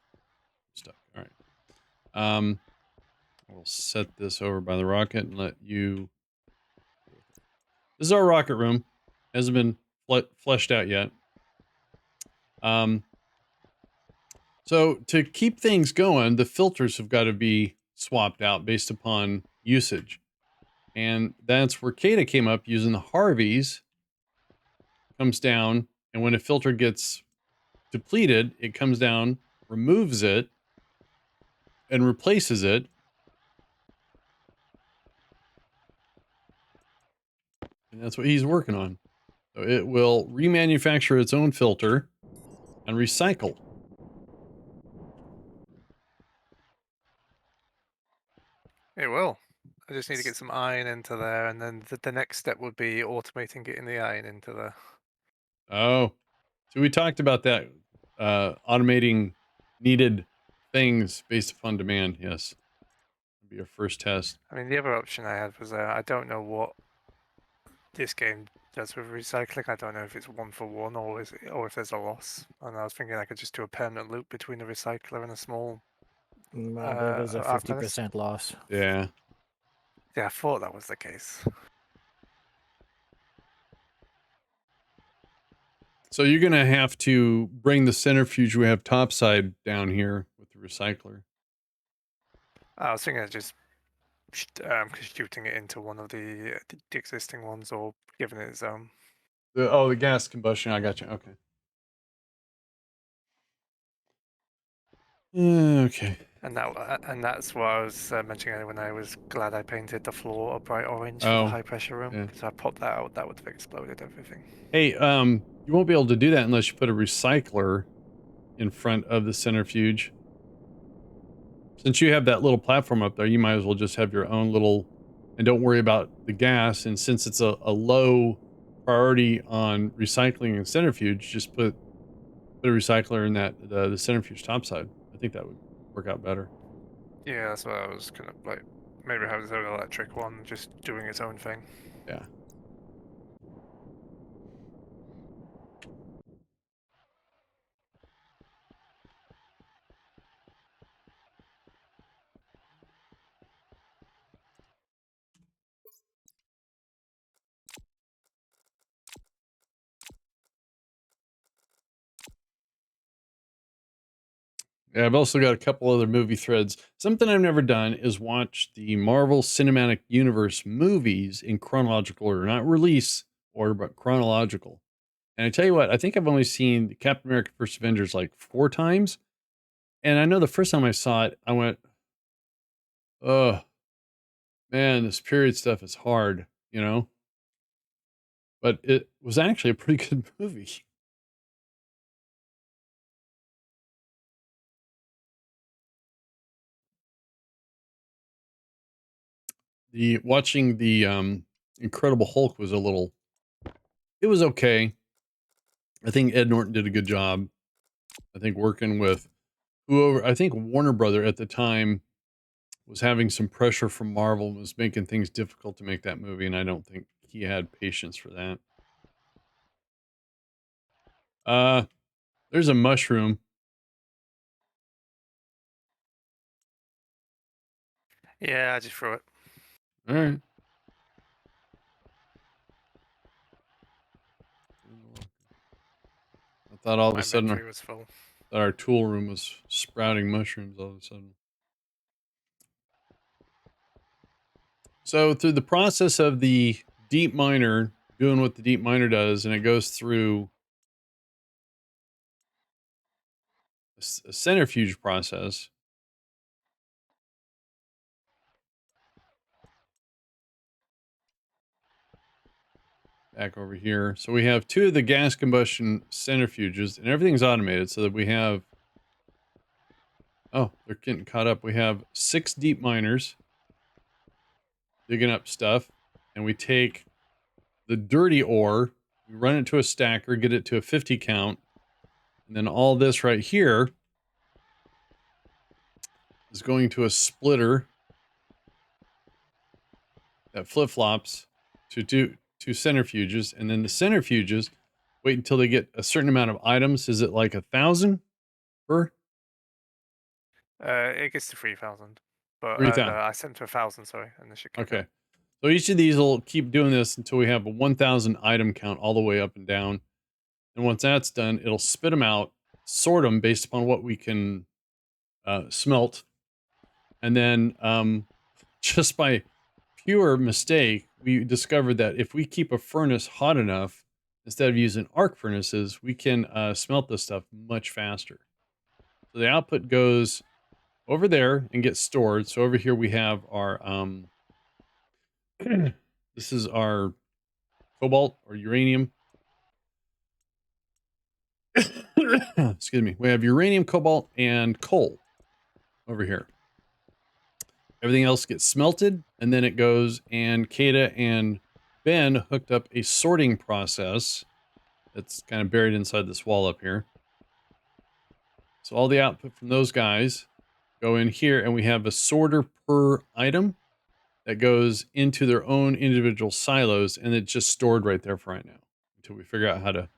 stuck. All right. We'll set this over by the rocket and let you. This is our rocket room. Hasn't been fleshed out yet. So to keep things going, the filters have got to be swapped out based upon usage. And that's where Kata came up using the Harveys. Comes down, and when a filter gets depleted, it comes down, removes it, and replaces it. And that's what he's working on. So it will remanufacture its own filter and recycle. It will. I just need to get some iron into there, and then the next step would be automating getting the iron into there. Oh, so we talked about that, automating needed things based upon demand. Yes, be our first test. I mean, the other option I had was I don't know what this game does with recycling. I don't know if it's 1 for 1 or if there's a loss. And I was thinking I could just do a permanent loop between the recycler and a small. I believe there's a arc furnace. 50% loss. Yeah. Yeah, I thought that was the case. So you're gonna have to bring the centrifuge we have topside down here with the recycler. I was thinking of just shooting it into one of the existing ones or giving it its own. The gas combustion. I got you. Okay. Okay. And that's what I was mentioning earlier when I was glad I painted the floor a bright orange for Oh, the high pressure room. yeah. Because I popped that out, that would have exploded everything. Hey, you won't be able to do that unless you put a recycler in front of the centrifuge. Since you have that little platform up there, you might as well just have your own little, and don't worry about the gas. And since it's a low priority on recycling and centrifuge, just put a recycler in that the centrifuge topside. I think that would work out better. Yeah, that's what I was kind of like. Maybe have its own electric one, just doing its own thing. Yeah. Yeah, I've also got a couple other movie threads. Something I've never done is watch the Marvel Cinematic Universe movies in chronological order, not release order, but chronological. And I tell you what, I think I've only seen Captain America: First Avengers like 4 times. And I know the first time I saw it, I went, "Oh man, this period stuff is hard," you know. But it was actually a pretty good movie. The watching the Incredible Hulk was a little. It was okay. I think Ed Norton did a good job. I think working with whoever, I think Warner Brother at the time was having some pressure from Marvel and was making things difficult to make that movie, and I don't think he had patience for that. There's a mushroom. Yeah, I just threw it. All right. I thought all of My a sudden inventory was full. our tool room was sprouting mushrooms all of a sudden. So through the process of the deep miner doing what the deep miner does, and it goes through a centrifuge process. Back over here. So we have 2 of the gas combustion centrifuges, and everything's automated so that we have... Oh, they're getting caught up. We have 6 deep miners digging up stuff, and we take the dirty ore, we run it to a stacker, get it to a 50 count, and then all this right here is going to a splitter that flip-flops to two centrifuges, and then the centrifuges wait until they get a certain amount of items. Is it like 1,000 per? It gets to 3,000, but 3,000. no, I sent to 1,000. Sorry, and this should kick Okay. up. So each of these will keep doing this until we have a 1,000 item count all the way up and down. And once that's done, it'll spit them out, sort them based upon what we can smelt. And then just by pure mistake, we discovered that if we keep a furnace hot enough, instead of using arc furnaces, we can smelt this stuff much faster. So the output goes over there and gets stored. So over here we have our... this is our cobalt or uranium. Excuse me. We have uranium, cobalt, and coal over here. Everything else gets smelted, and then it goes, and Kata and Ben hooked up a sorting process that's kind of buried inside this wall up here. So all the output from those guys go in here, and we have a sorter per item that goes into their own individual silos, and it's just stored right there for right now until we figure out how to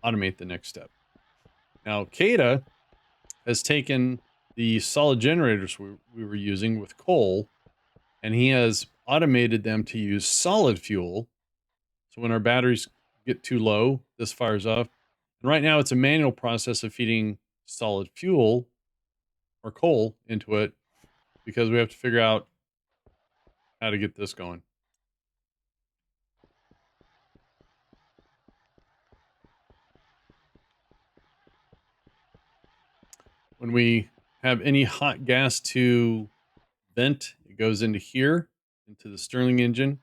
automate the next step. Now, Kata has taken the solid generators we were using with coal, and he has automated them to use solid fuel. So when our batteries get too low, this fires off. And right now it's a manual process of feeding solid fuel or coal into it because we have to figure out how to get this going. When we have any hot gas to vent, it goes into here, into the Stirling engine.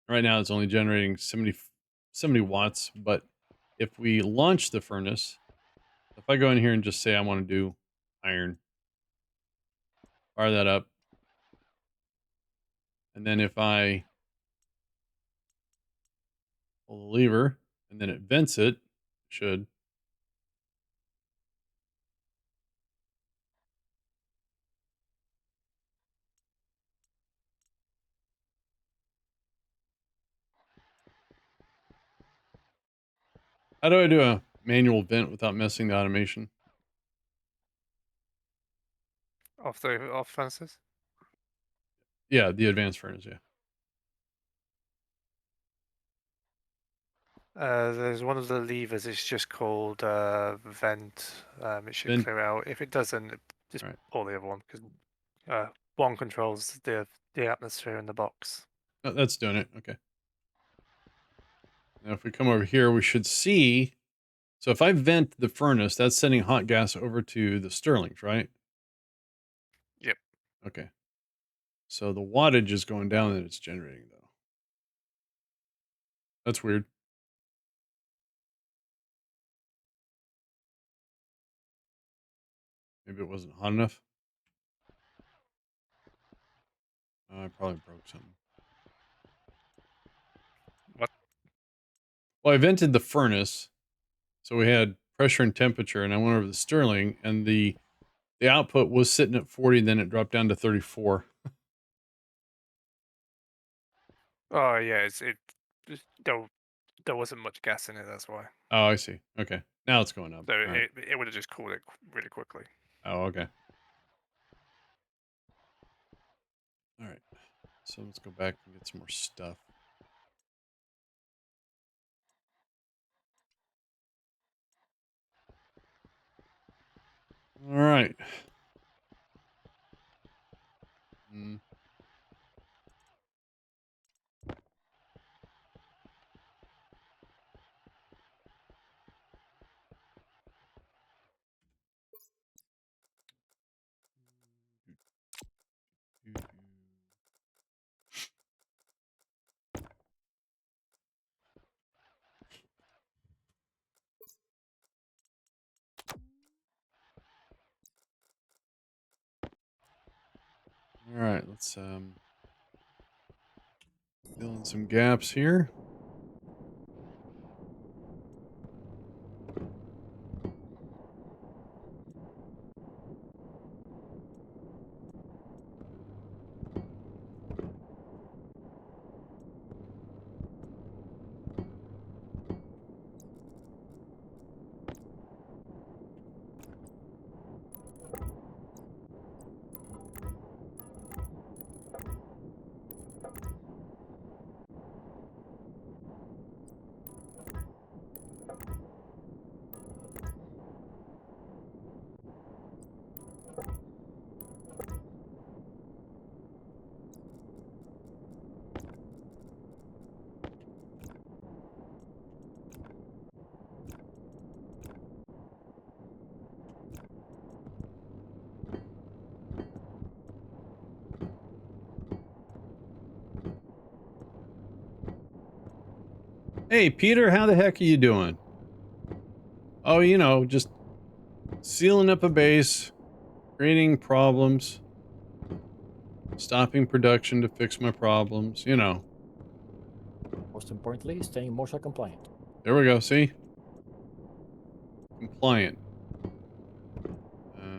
Right now it's only generating 70 watts, but if we launch the furnace, if I go in here and just say I want to do iron, fire that up, and then if I pull the lever and then it vents it, should. How do I do a manual vent without messing the automation? Off furnaces. Yeah, the advanced furnace, yeah. There's one of the levers. It's just called vent. It should Vent. clear out. If it doesn't, just Right. pull the other one because one controls the atmosphere in the box. Oh, that's doing it. Okay. Now if we come over here, we should see. So if I vent the furnace, that's sending hot gas over to the Stirlings, right? Yep. Okay. So the wattage is going down that it's generating, though. That's weird. Maybe it wasn't hot enough. I probably broke something. What? Well, I vented the furnace, So we had pressure and temperature, and I went over the Stirling, and the output was sitting at 40, then it dropped down to 34. Oh yeah, there wasn't much gas in it. That's why. Oh, I see. Okay. Now it's going up. So All right. it would have just cooled it really quickly. Oh, okay. All right. So let's go back and get some more stuff. All right. Mm. All right, let's fill in some gaps here. Hey, Peter, how the heck are you doing? Oh, you know, just sealing up a base, creating problems, stopping production to fix my problems, you know. Most importantly, staying motion compliant. There we go, see? Compliant.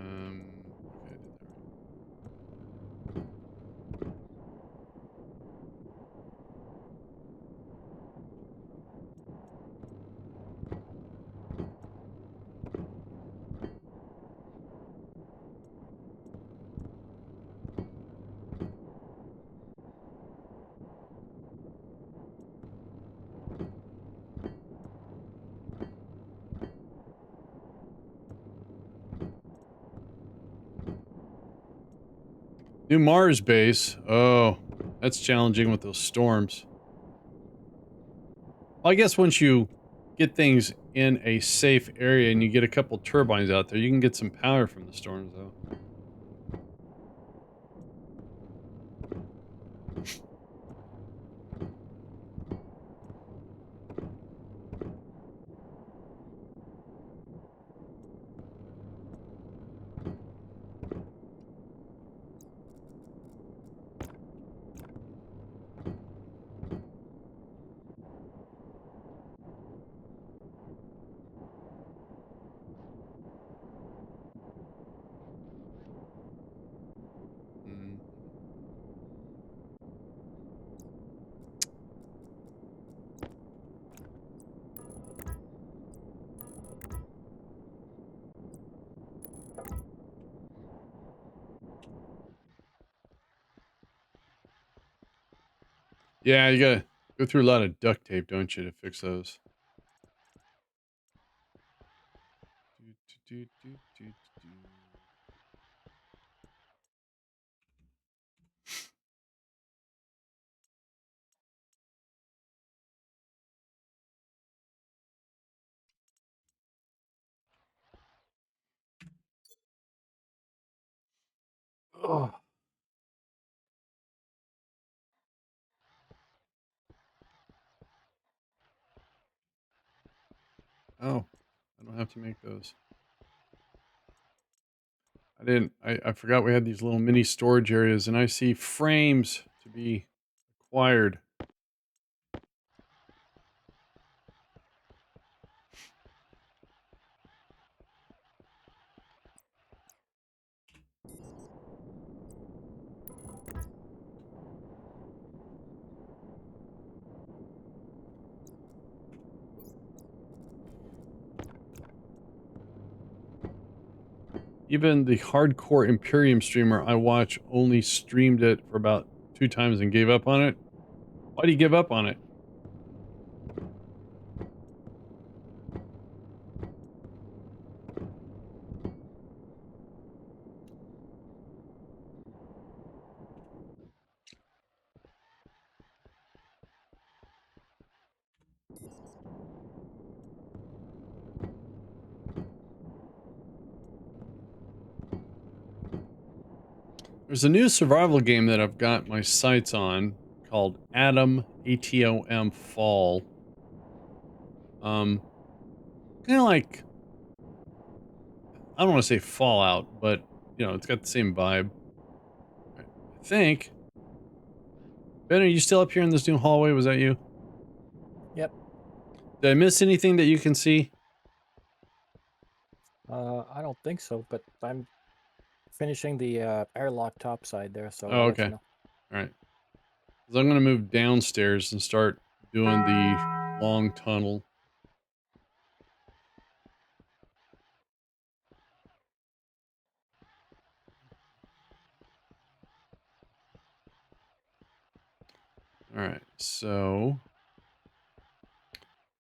Okay, I did that right. New Mars base. Oh, that's challenging with those storms. Well, I guess once you get things in a safe area and you get a couple turbines out there, you can get some power from the storms, though. Mm. Yeah, you gotta go through a lot of duct tape, don't you, to fix those. Do, do, do, do, do. Oh. Oh, I don't have to make those. I didn't. I forgot we had these little mini storage areas, and I see frames to be acquired. Even the hardcore Imperium streamer I watch only streamed it for about 2 times and gave up on it. Why do you give up on it? There's a new survival game that I've got my sights on called Atom, ATOM Fall. Kind of like, I don't want to say Fallout, but you know, it's got the same vibe. I think. Ben, are you still up here in this new hallway? Was that you? Yep. Did I miss anything that you can see? I don't think so, but I'm finishing the airlock top side there, so Oh, I'll let okay. you know. All right. 'Cause I'm going to move downstairs and start doing the long tunnel. All right. So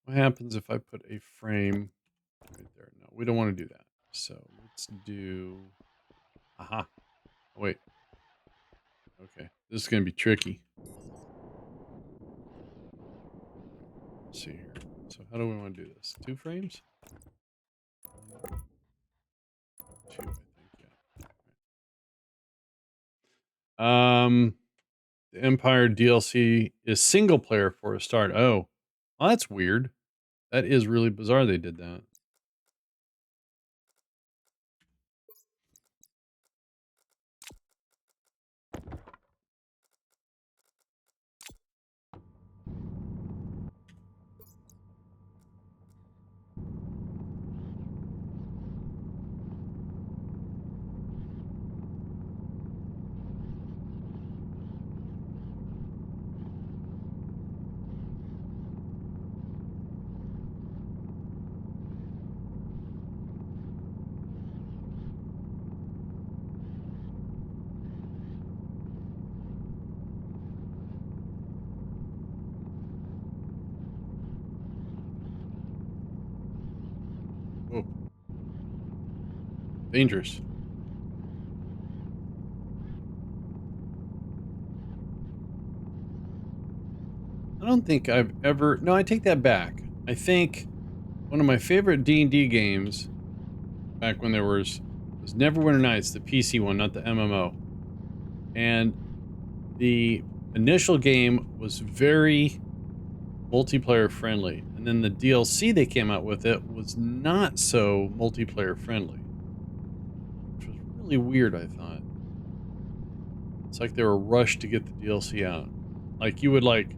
what happens if I put a frame right there? No, we don't want to do that. So let's do, aha. Oh, wait. Okay. This is going to be tricky. Let's see here. So how do we want to do this? 2 frames? 2, I think, yeah. The Empire DLC is single player for a start. Oh, well, that's weird. That is really bizarre they did that. Oh, dangerous. I don't think I've ever. No, I take that back. I think one of my favorite D&D games back when there was Neverwinter Nights, the PC one, not the MMO. And the initial game was very multiplayer friendly, and then the DLC they came out with it was not so multiplayer friendly, which was really weird. I thought it's like they were rushed to get the DLC out. Like you would like,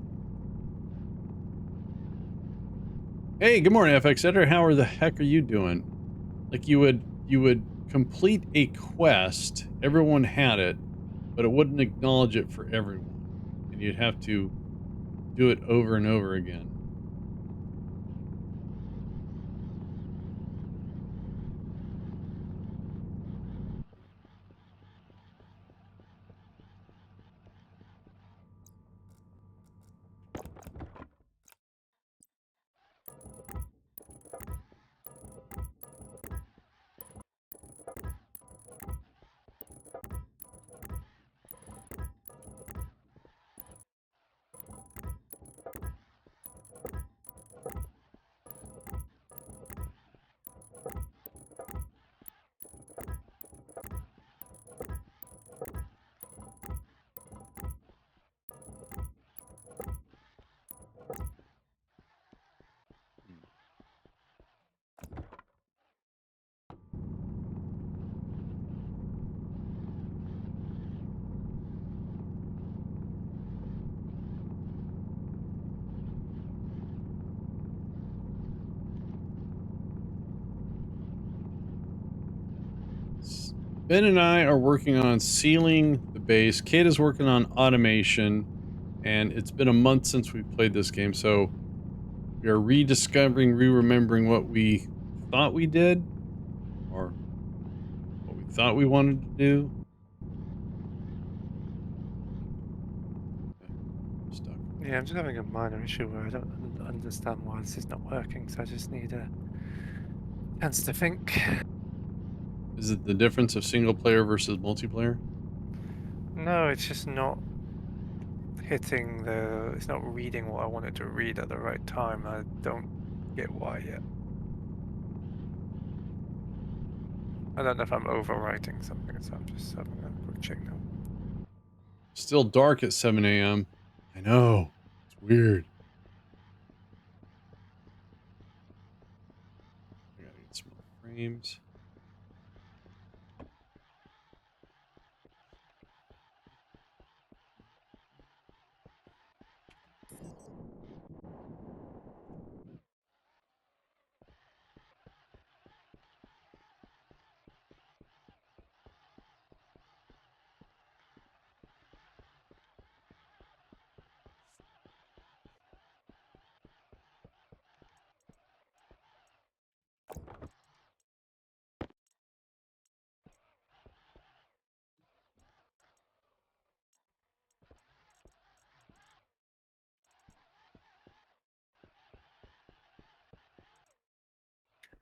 hey, good morning, FX Editor. How the heck are you doing? Like you would complete a quest, everyone had it, but it wouldn't acknowledge it for everyone, and you'd have to do it over and over again. Ben and I are working on sealing the base. Kate is working on automation, and it's been a month since we played this game, so we are rediscovering, re-remembering what we thought we did, or what we thought we wanted to do. Okay, stuck. Yeah, I'm just having a minor issue where I don't understand why this is not working, so I just need a chance to think. Is it the difference of single player versus multiplayer? No, it's just not hitting the. It's not reading what I want it to read at the right time. I don't get why yet. I don't know if I'm overwriting something, so I'm just having a quick check now. Still dark at 7 a.m. I know. It's weird. I gotta get some more frames.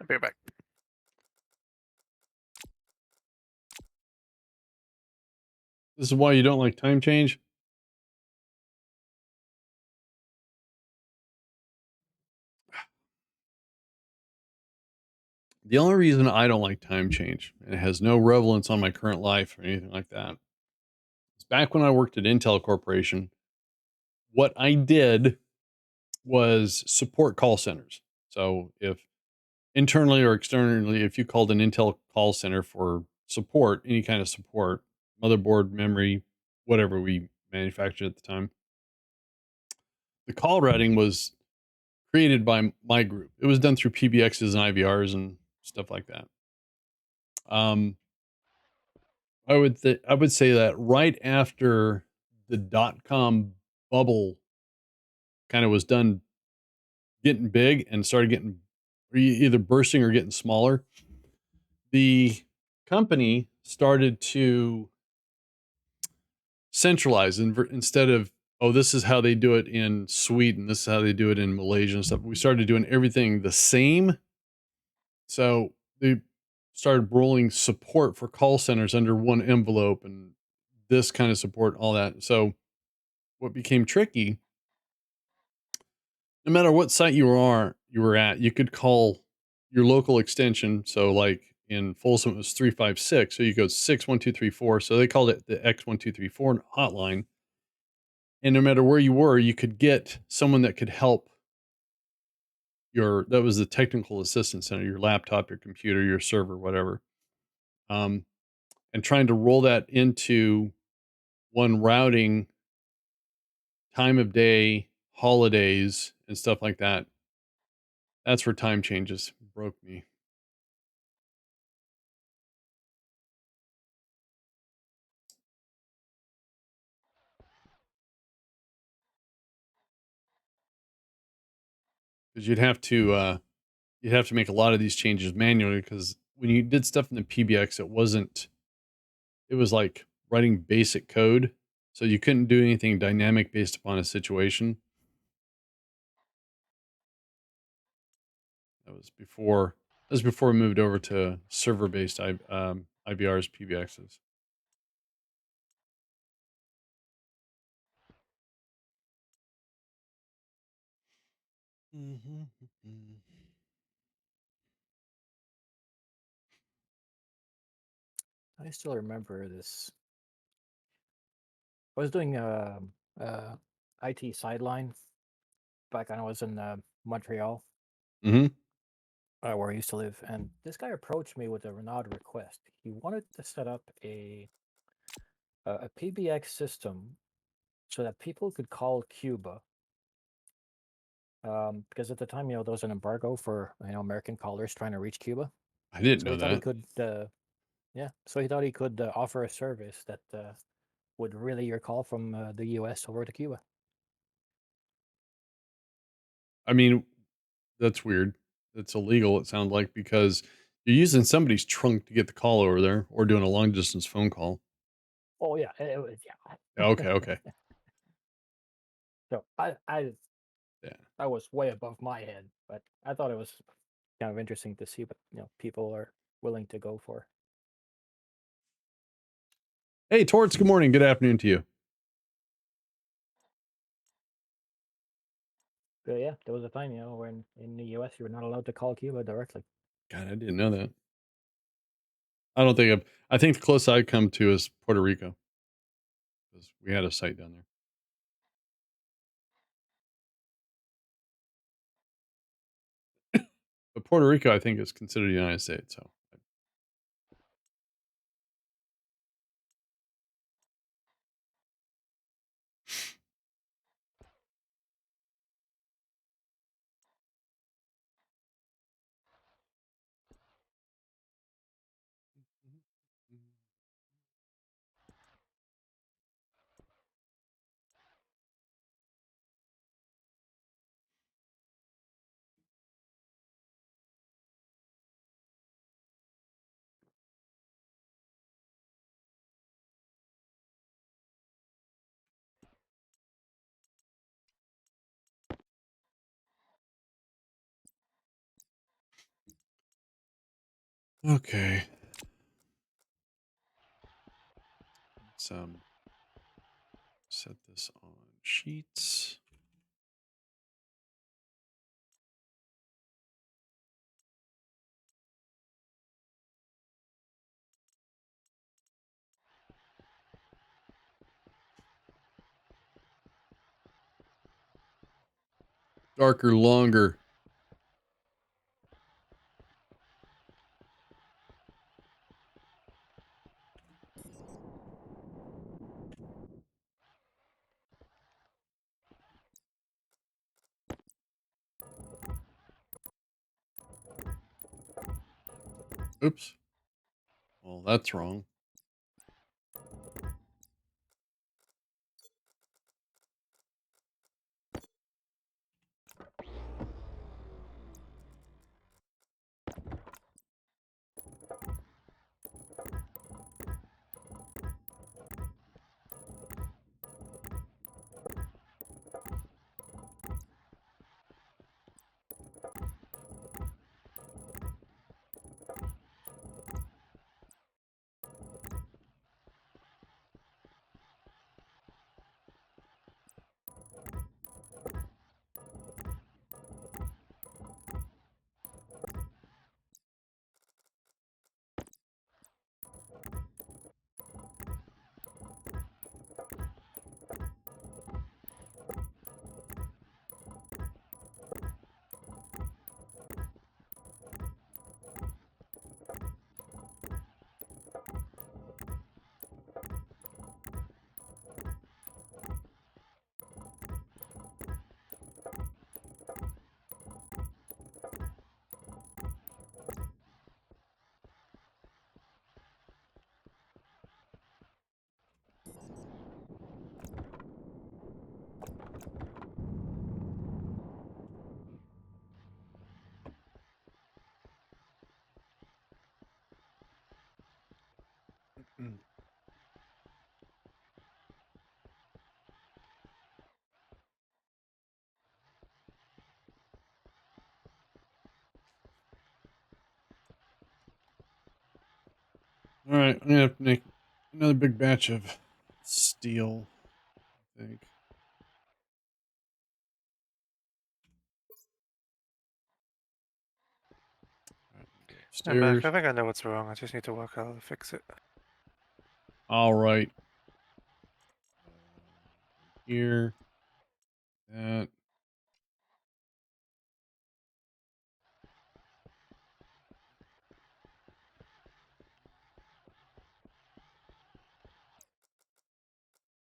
I'll be right back. This is why you don't like time change? The only reason I don't like time change, and it has no relevance on my current life or anything like that, is back when I worked at Intel Corporation, what I did was support call centers. So if internally or externally, if you called an Intel call center for support, any kind of support, motherboard, memory, whatever we manufactured at the time, the call routing was created by my group. It was done through PBXs and IVRs and stuff like that. I would say that right after the .com bubble kind of was done getting big and started getting either bursting or getting smaller, the company started to centralize instead of, oh, this is how they do it in Sweden, this is how they do it in Malaysia and stuff. We started doing everything the same. So they started rolling support for call centers under one envelope and this kind of support, all that. So what became tricky, no matter what site you were at, you could call your local extension. So like in Folsom, it was 356. So you go 61234. So they called it the X1234 hotline. And no matter where you were, you could get someone that could help that was the technical assistance center, your laptop, your computer, your server, whatever. And trying to roll that into one routing, time of day, holidays, and stuff like that. That's where time changes broke me. Because you'd have to make a lot of these changes manually, because when you did stuff in the PBX, it was like writing basic code. So you couldn't do anything dynamic based upon a situation. That was before we moved over to server based IVRs, PBXs. I still remember this. I was doing IT sideline back when I was in Montreal, Mm-hmm. where I used to live, and this guy approached me with a Renaud request. He wanted to set up a PBX system so that people could call Cuba. Because at the time, there was an embargo for American callers trying to reach Cuba. I didn't So know he thought he that. could, yeah. So he thought he could offer a service that would relay your call from the U.S. over to Cuba. I mean, that's weird. That's illegal, it sounds like, because You're using somebody's trunk to get the call over there, or doing a long distance phone call. Oh yeah, it was yeah. Okay, okay. So Yeah. I was way above my head, but I thought it was kind of interesting to see what people are willing to go for. Hey, Torts, good morning. Good afternoon to you. But yeah, there was a time, when in the US you were not allowed to call Cuba directly. God, I didn't know that. I think the closest I'd come to is Puerto Rico, because we had a site down there. But Puerto Rico, I think, is considered the United States. So, okay. Let's set this on sheets. Darker, longer. Oops. Well, that's wrong. All right, I'm gonna have to make another big batch of steel, I think. All right, go I'm back. upstairs. I think I know what's wrong. I just need to work out how to fix it. All right. Here. That.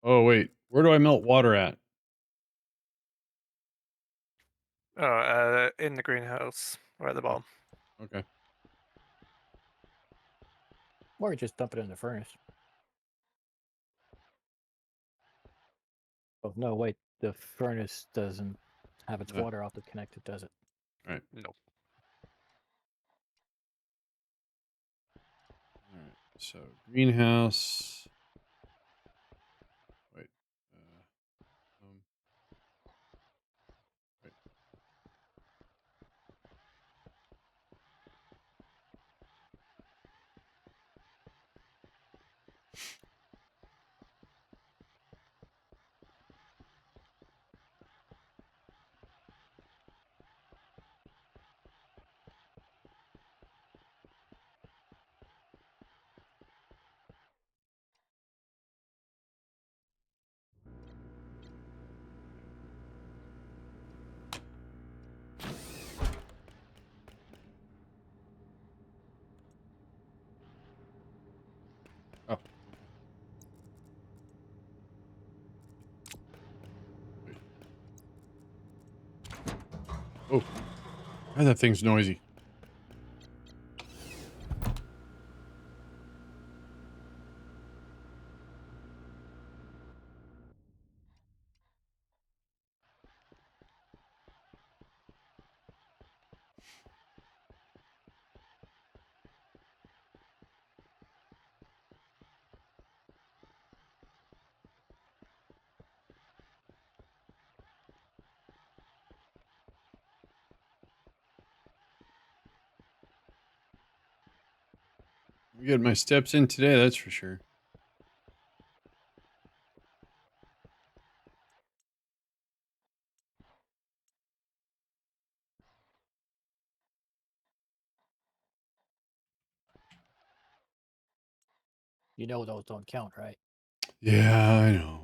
Oh wait, where do I melt water at? Oh, in the greenhouse, right at the bottom. Okay. Or just dump it in the furnace. Oh no, wait, the furnace doesn't have its Yeah. water outlet connected, does it? All right. No. So greenhouse. Wait. Um, wait. Oh. Wait. Oh. Why that thing's noisy? I'm getting my steps in today, that's for sure. You know those don't count, right? Yeah, I know.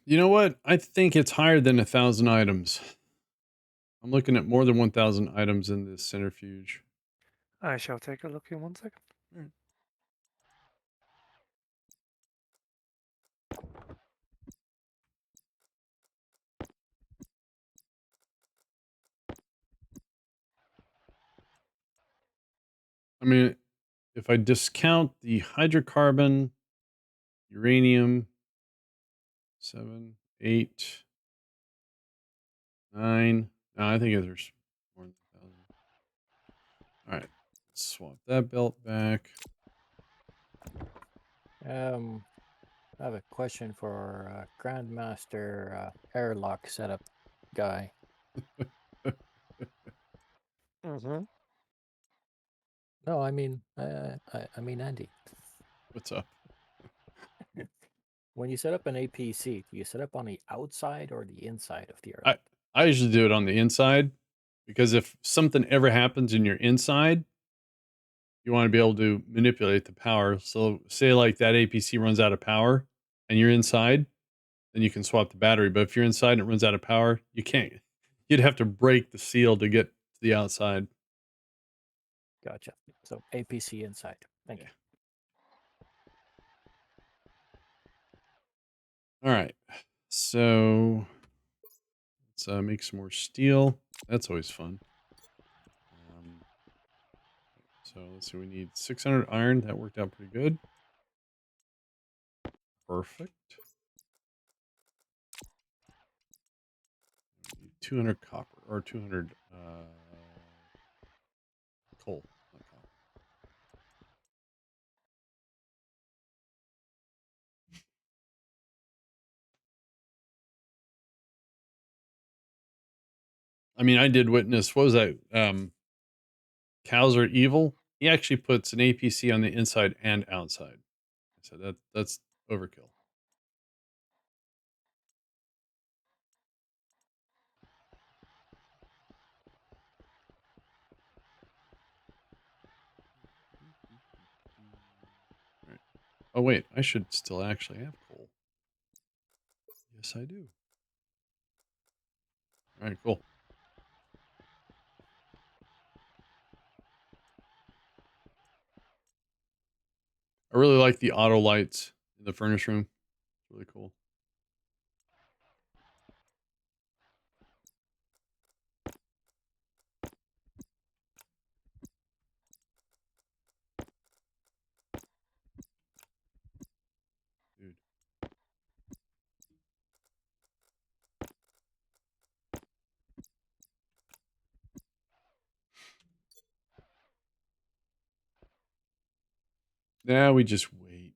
You know what? I think it's higher than 1,000 items. I'm looking at more than 1,000 items in this centrifuge. I shall take a look in 1 second. I mean, if I discount the hydrocarbon, uranium, 7, 8, 9. No, I think there's more than 1,000. All right. Let's swap that belt back. I have a question for our Grandmaster airlock setup guy. Mm-hmm. No, I mean, I mean Andy. What's up? When you set up an APC, do you set up on the outside or the inside of the I, airlock? I usually do it on the inside because if something ever happens in your inside, you want to be able to manipulate the power. So, say like that APC runs out of power and you're inside, then you can swap the battery. But if you're inside and it runs out of power, you can't. You'd have to break the seal to get to the outside. Gotcha. So APC inside. Thank you. All right. So let's make some more steel. That's always fun. So let's see. We need 600 iron. That worked out pretty good. Perfect. We need 200 copper or 200 coal, not copper. I mean, I did witness. What was that? Cows are evil. He actually puts an APC on the inside and outside. So that's overkill. All right. Oh wait, I should still actually have coal. Yes, I do. All right, cool. I really like the auto lights in the furnace room. It's really cool. Now we just wait.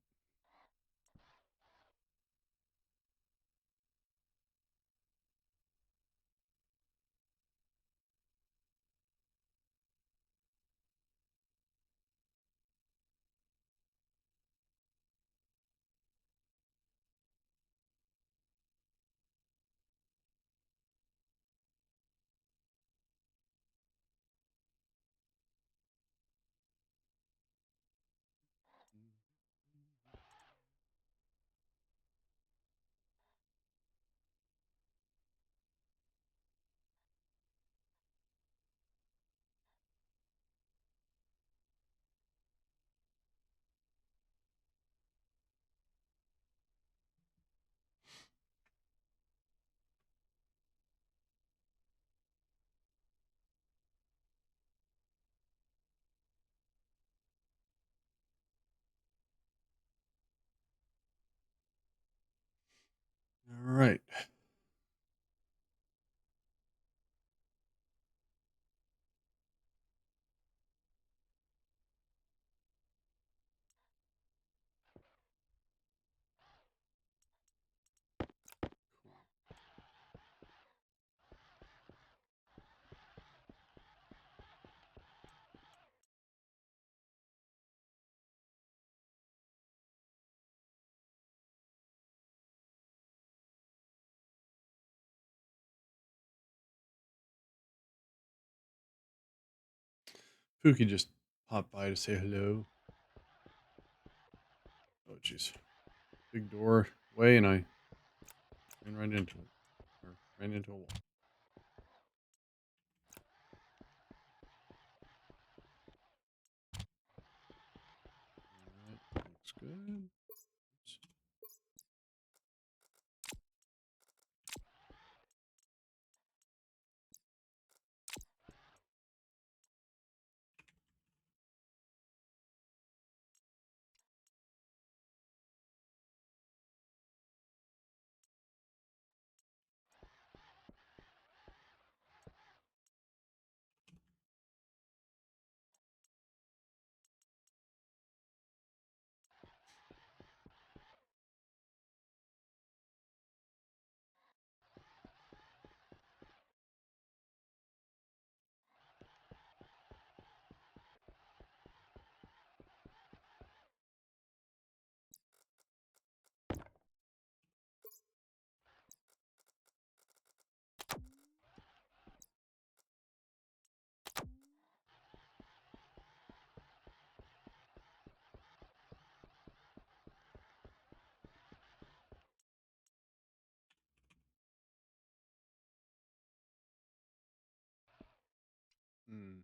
All right. Pookie just popped by to say hello. Oh, jeez. Big door way, and I ran right into it. Or ran into a wall. All right, looks good. Oops. Hmm.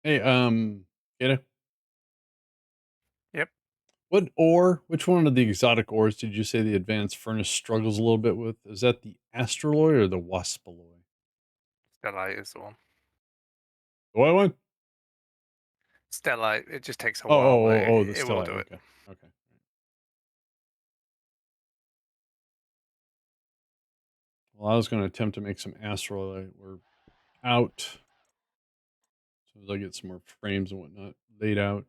Hey, Kata, Yep. what ore, which one of the exotic ores did you say the advanced furnace struggles a little bit with? Is that the astraloy or the waspaloy? Stellite is the one. The white one? Stellite, it just takes a Oh, while, but the it will stellite. do it. Okay. Okay. Well, I was going to attempt to make some astraloy. We're out. As soon as I get some more frames and whatnot laid out.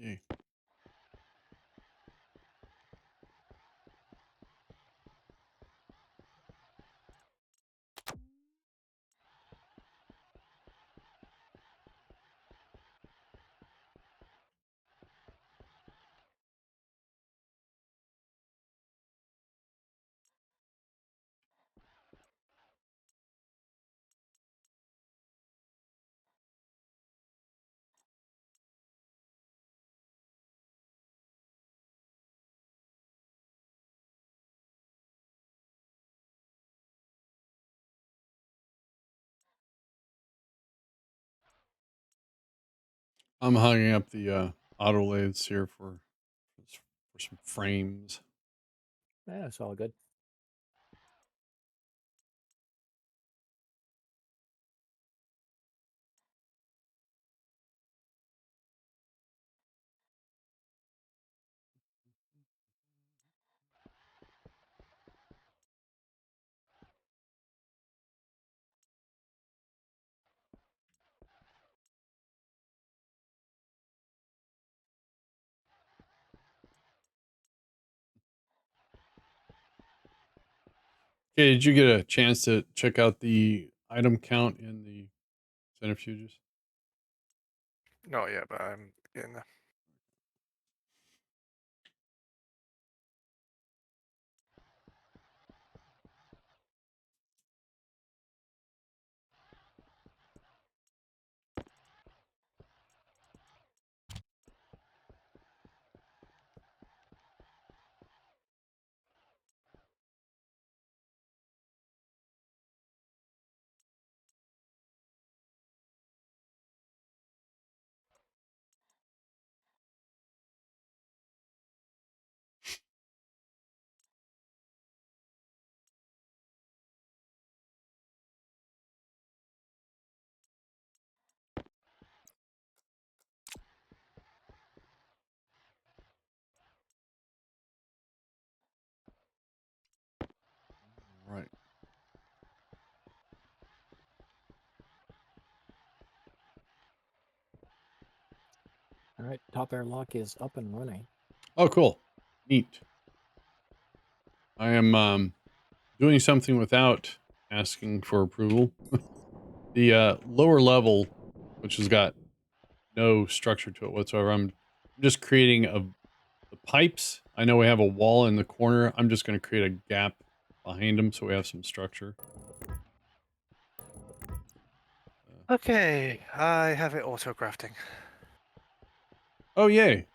Yay. I'm hanging up the auto lathes here for some frames. Yeah, it's all good. Okay, did you get a chance to check out the item count in the centrifuges? Not yet, but I'm getting there. Right. All right, top airlock is up and running. Oh, cool. Neat. I am doing something without asking for approval. The lower level, which has got no structure to it whatsoever, I'm just creating the pipes. I know we have a wall in the corner. I'm just going to create a gap behind them so we have some structure. Okay, I have it auto-grafting. Oh, yay.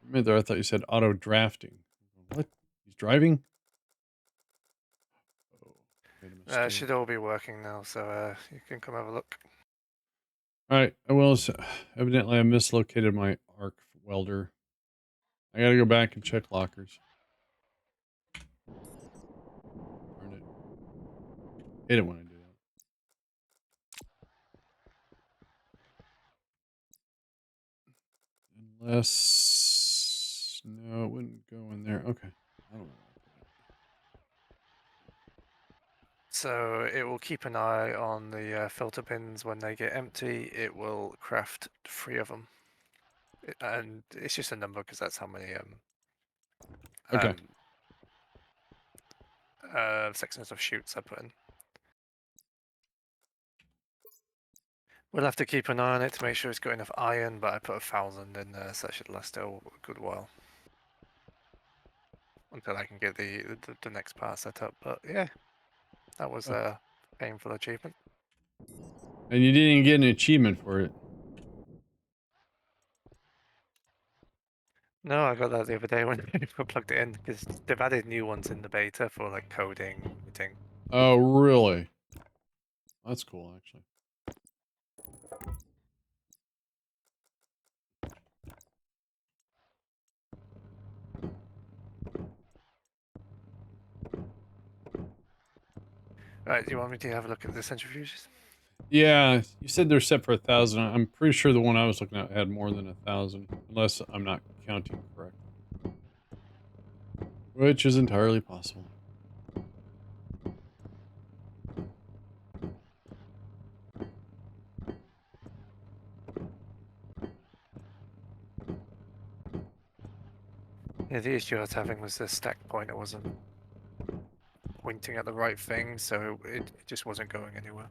A minute there, I thought you said auto drafting. What? He's driving? Oh, made a It mistake. should all be working now, so you can come have a look. All right. Well, evidently I mislocated my arc welder. I got to go back and check lockers. Darn it. Hate it when I do that. Unless... No, it wouldn't go in there. Okay. I don't know where I put it. So it will keep an eye on the filter bins when they get empty. It will craft 3 of them. And it's just a number because that's how many Okay. sections of chutes I put in. We'll have to keep an eye on it to make sure it's got enough iron, but I put 1,000 in there, so that should last a good while. Until I can get the next part set up. But yeah, that was a painful achievement. And you didn't even get an achievement for it. No, I got that the other day when I plugged it in, because they've added new ones in the beta for like coding, everything. Oh, really? That's cool, actually. Right, do you want me to have a look at the centrifuges? Yeah, you said they're set for 1,000. I'm pretty sure the one I was looking at had more than 1,000, unless I'm not counting correctly. Which is entirely possible. Yeah, the issue I was having was the stack pointer wasn't pointing at the right thing, so it just wasn't going anywhere.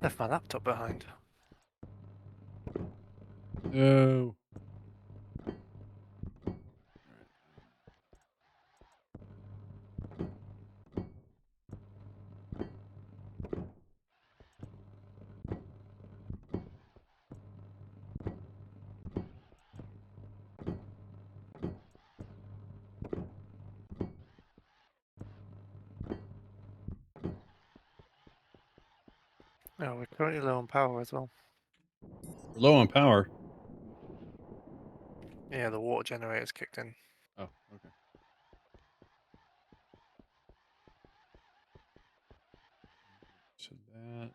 Left my laptop behind. No. No, we're currently low on power as well. We're low on power. Yeah, the water generator's kicked in. Oh, okay. So that.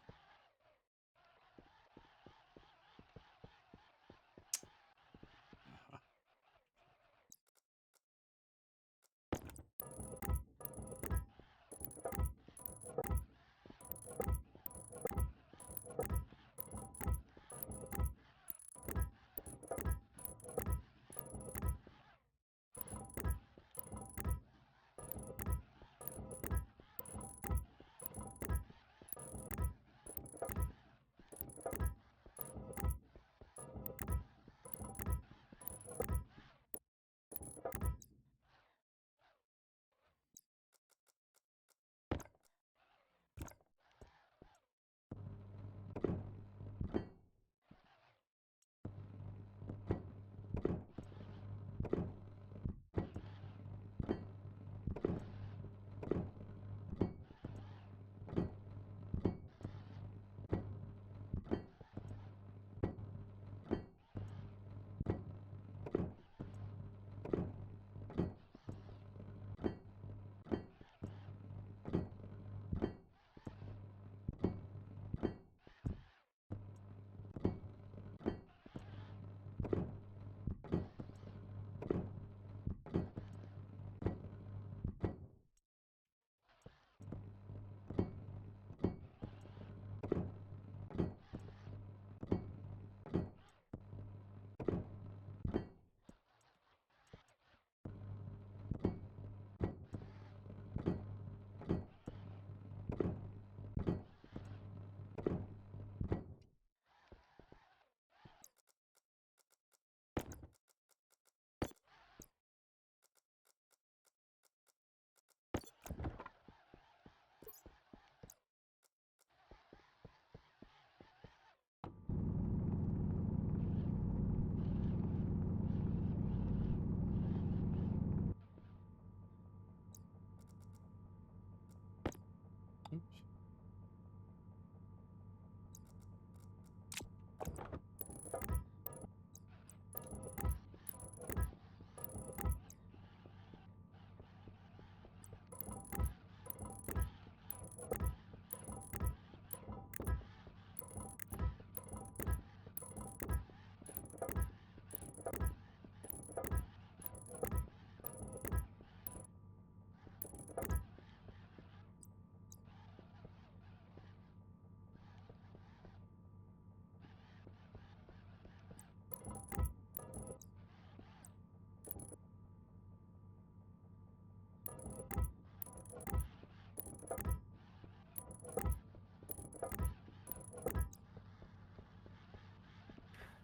Oops.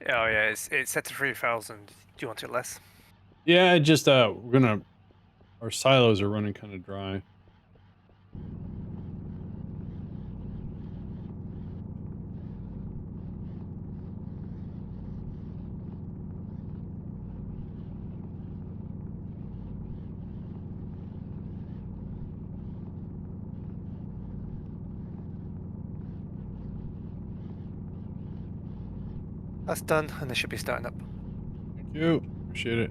Oh yeah, it's set to 3,000. Do you want it less? Yeah, just our silos are running kind of dry. That's done, and they should be starting up. Thank you. Appreciate it.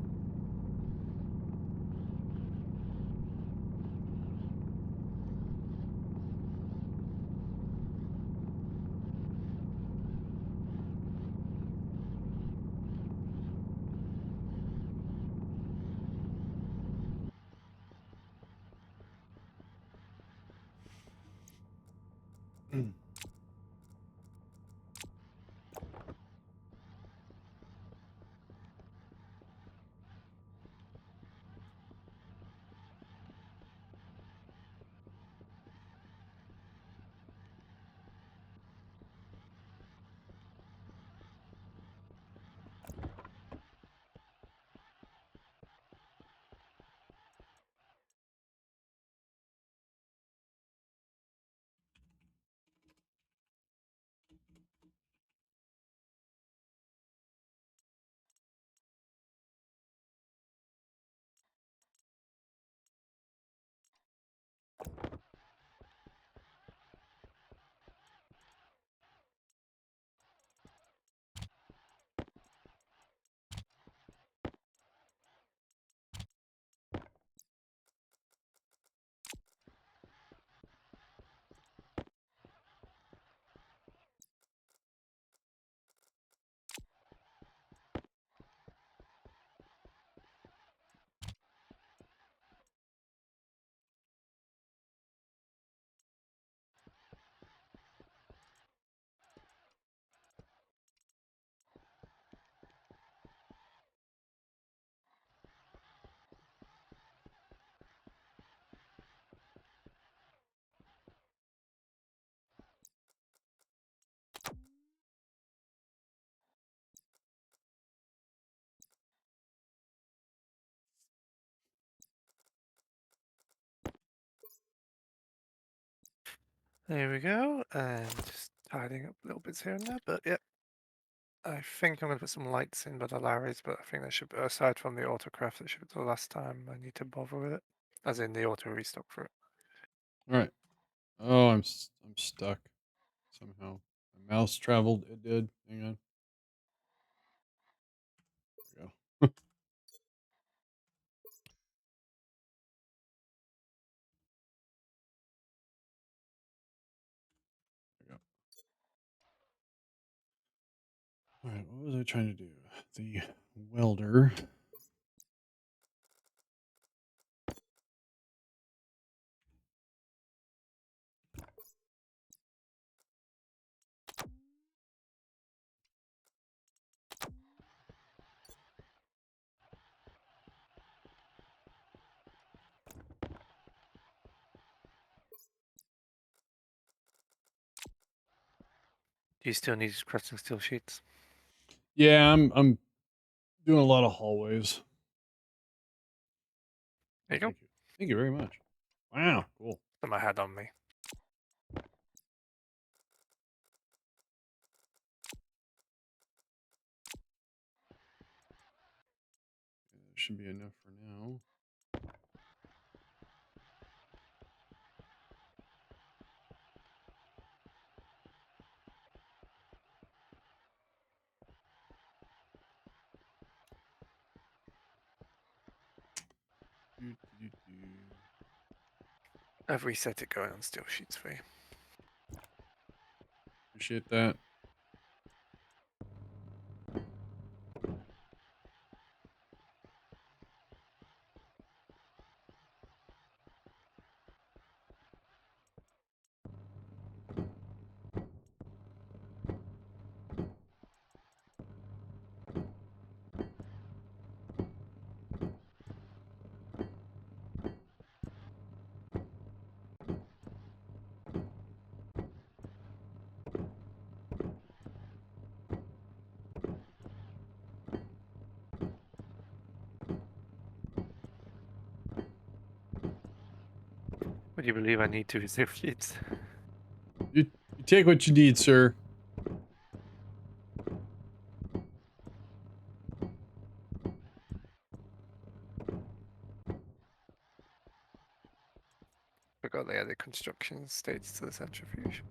There we go, and just tidying up little bits here and there, but yeah. I think I'm going to put some lights in by the Larrys, but I think that should be, aside from the autocraft, that should be the last time I need to bother with it. As in the auto restock for it. All right. Oh, I'm stuck somehow. My mouse traveled. It did. Hang on. There we go. There we go. All right. What was I trying to do? The welder. Do you still need crafting steel sheets? Yeah, I'm doing a lot of hallways. There you go. Thank you. Thank you very much. Wow. Cool. Put my hat on me. Should be enough for now. Do, do, do, do. I've reset it going on steel sheets for you. Appreciate that. What do you believe I need to receive sheets? You take what you need, sir. Forgot they added construction states to the centrifuge.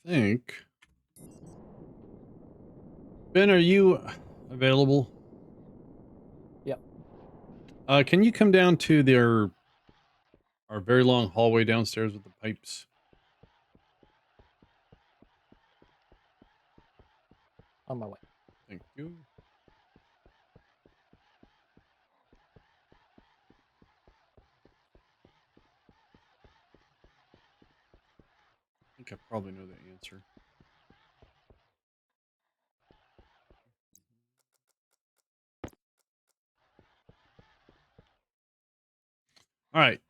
Think. Ben, are you available? Yep. Can you come down to our very long hallway downstairs with the pipes? On my way. Thank you. I think I probably know the answer. All right.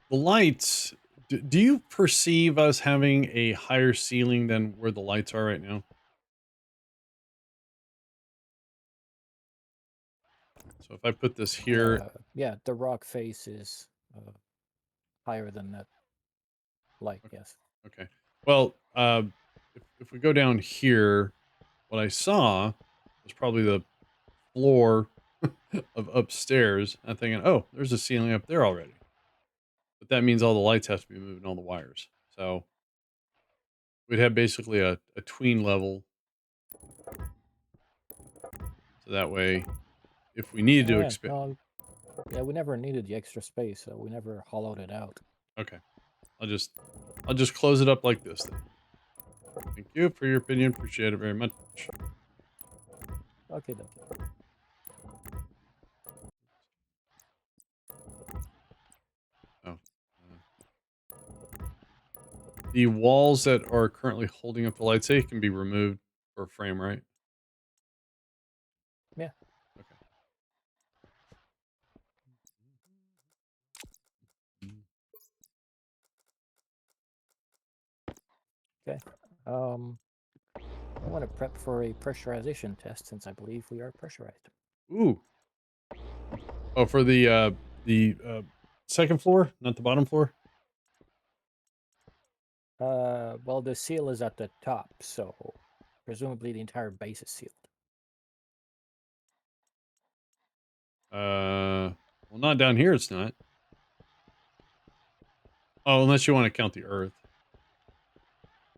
The lights. Do you perceive us having a higher ceiling than where the lights are right now? So if I put this here, Yeah, the rock face is higher than that light. Okay. Yes. okay. Well, if we go down here, what I saw was probably the floor of upstairs. I'm thinking, oh, there's a ceiling up there already. But that means all the lights have to be moved and all the wires. So we'd have basically a tween level. So that way, if we needed to Yeah. expand. No. Yeah, we never needed the extra space, so we never hollowed it out. Okay. I'll just close it up like this then. Thank you for your opinion. Appreciate it very much. Okay, then. Oh. The walls that are currently holding up the lights, they can be removed for a frame, right? Yeah. Okay. Okay. I want to prep for a pressurization test since I believe we are pressurized. Ooh. Oh, for the second floor, not the bottom floor? Well, the seal is at the top, so presumably the entire base is sealed. Well, not down here, it's not. Oh, unless you want to count the earth.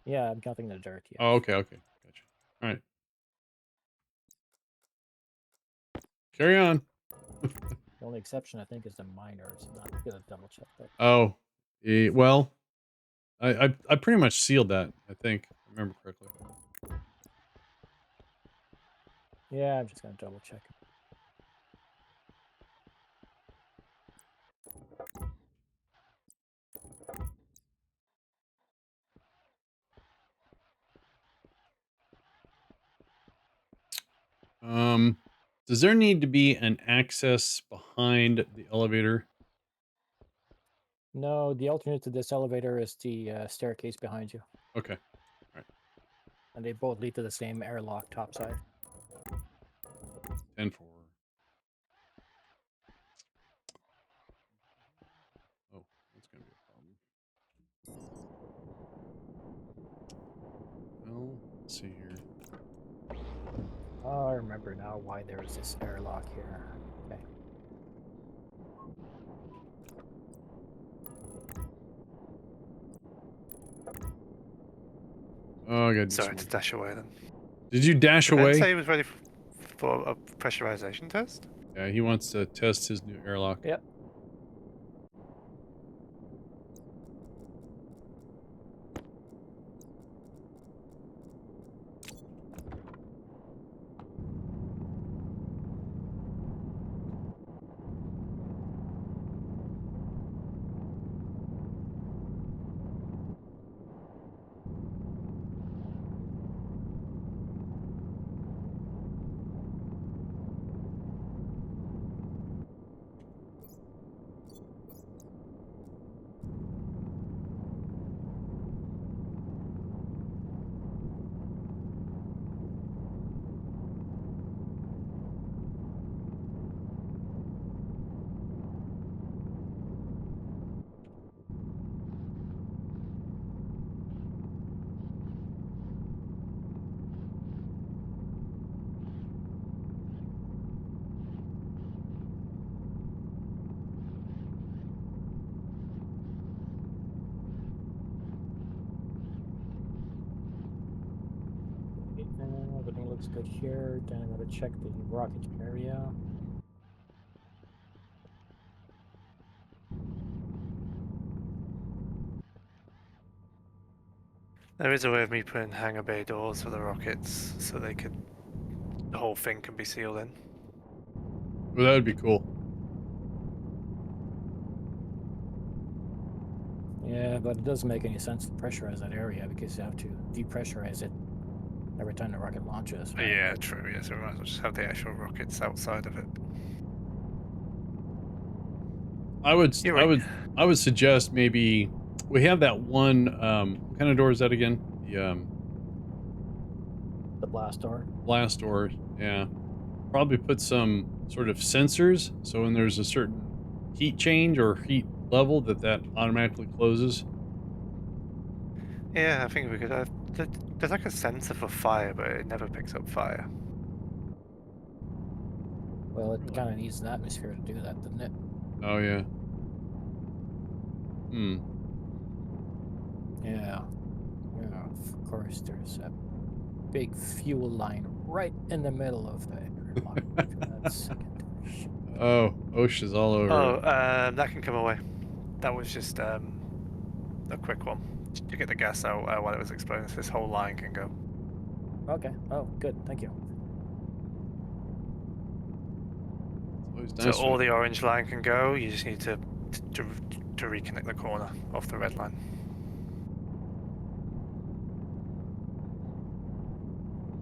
Yeah, I'm counting the dirt. Yes. Oh, okay. Gotcha. All right. Carry on. The only exception, I think, is the miners. Not gonna double check that. Oh, well, I pretty much sealed that, I think, if I remember correctly. Yeah, I'm just gonna double check. Does there need to be an access behind the elevator? No, the alternate to this elevator is the staircase behind you, Okay. and they both lead to the same airlock topside. 10-4. Oh, that's going to be a problem. Well, let's see here. Oh, I remember now why there was this airlock here. Okay. Oh, I got to do Sorry some to dash away then. Did you dash Did Ben away? say he was ready for a pressurization test? Yeah, he wants to test his new airlock. Yep. Everything looks good here. Then I'm going to check the rocket area. There is a way of me putting hangar bay doors for the rockets so the whole thing can be sealed in. Well, that would be cool. Yeah, but it doesn't make any sense to pressurize that area because you have to depressurize it every time the rocket launches. Right? Yeah, true. Yeah, so we might as well just have the actual rockets outside of it. I would You're right. I would suggest maybe we have that one what kind of door is that again? The blast door. Blast door. Yeah. Probably put some sort of sensors so when there's a certain heat change or heat level that automatically closes. Yeah, I think we could have. There's like a sensor for fire, but it never picks up fire. Well, it Really? kind of needs an atmosphere to do that, doesn't it? Oh yeah. Yeah. Yeah, of course, there's a big fuel line right in the middle of the airlock. That's secondary. Shit. Oh, OSHA's all over Oh, it. that can come away. That was just a quick one to get the gas out while it was exploding. So this whole line can go. Okay. Oh, good. Thank you. It's always So nice all when the orange line can go. You just need to reconnect the corner off the red line.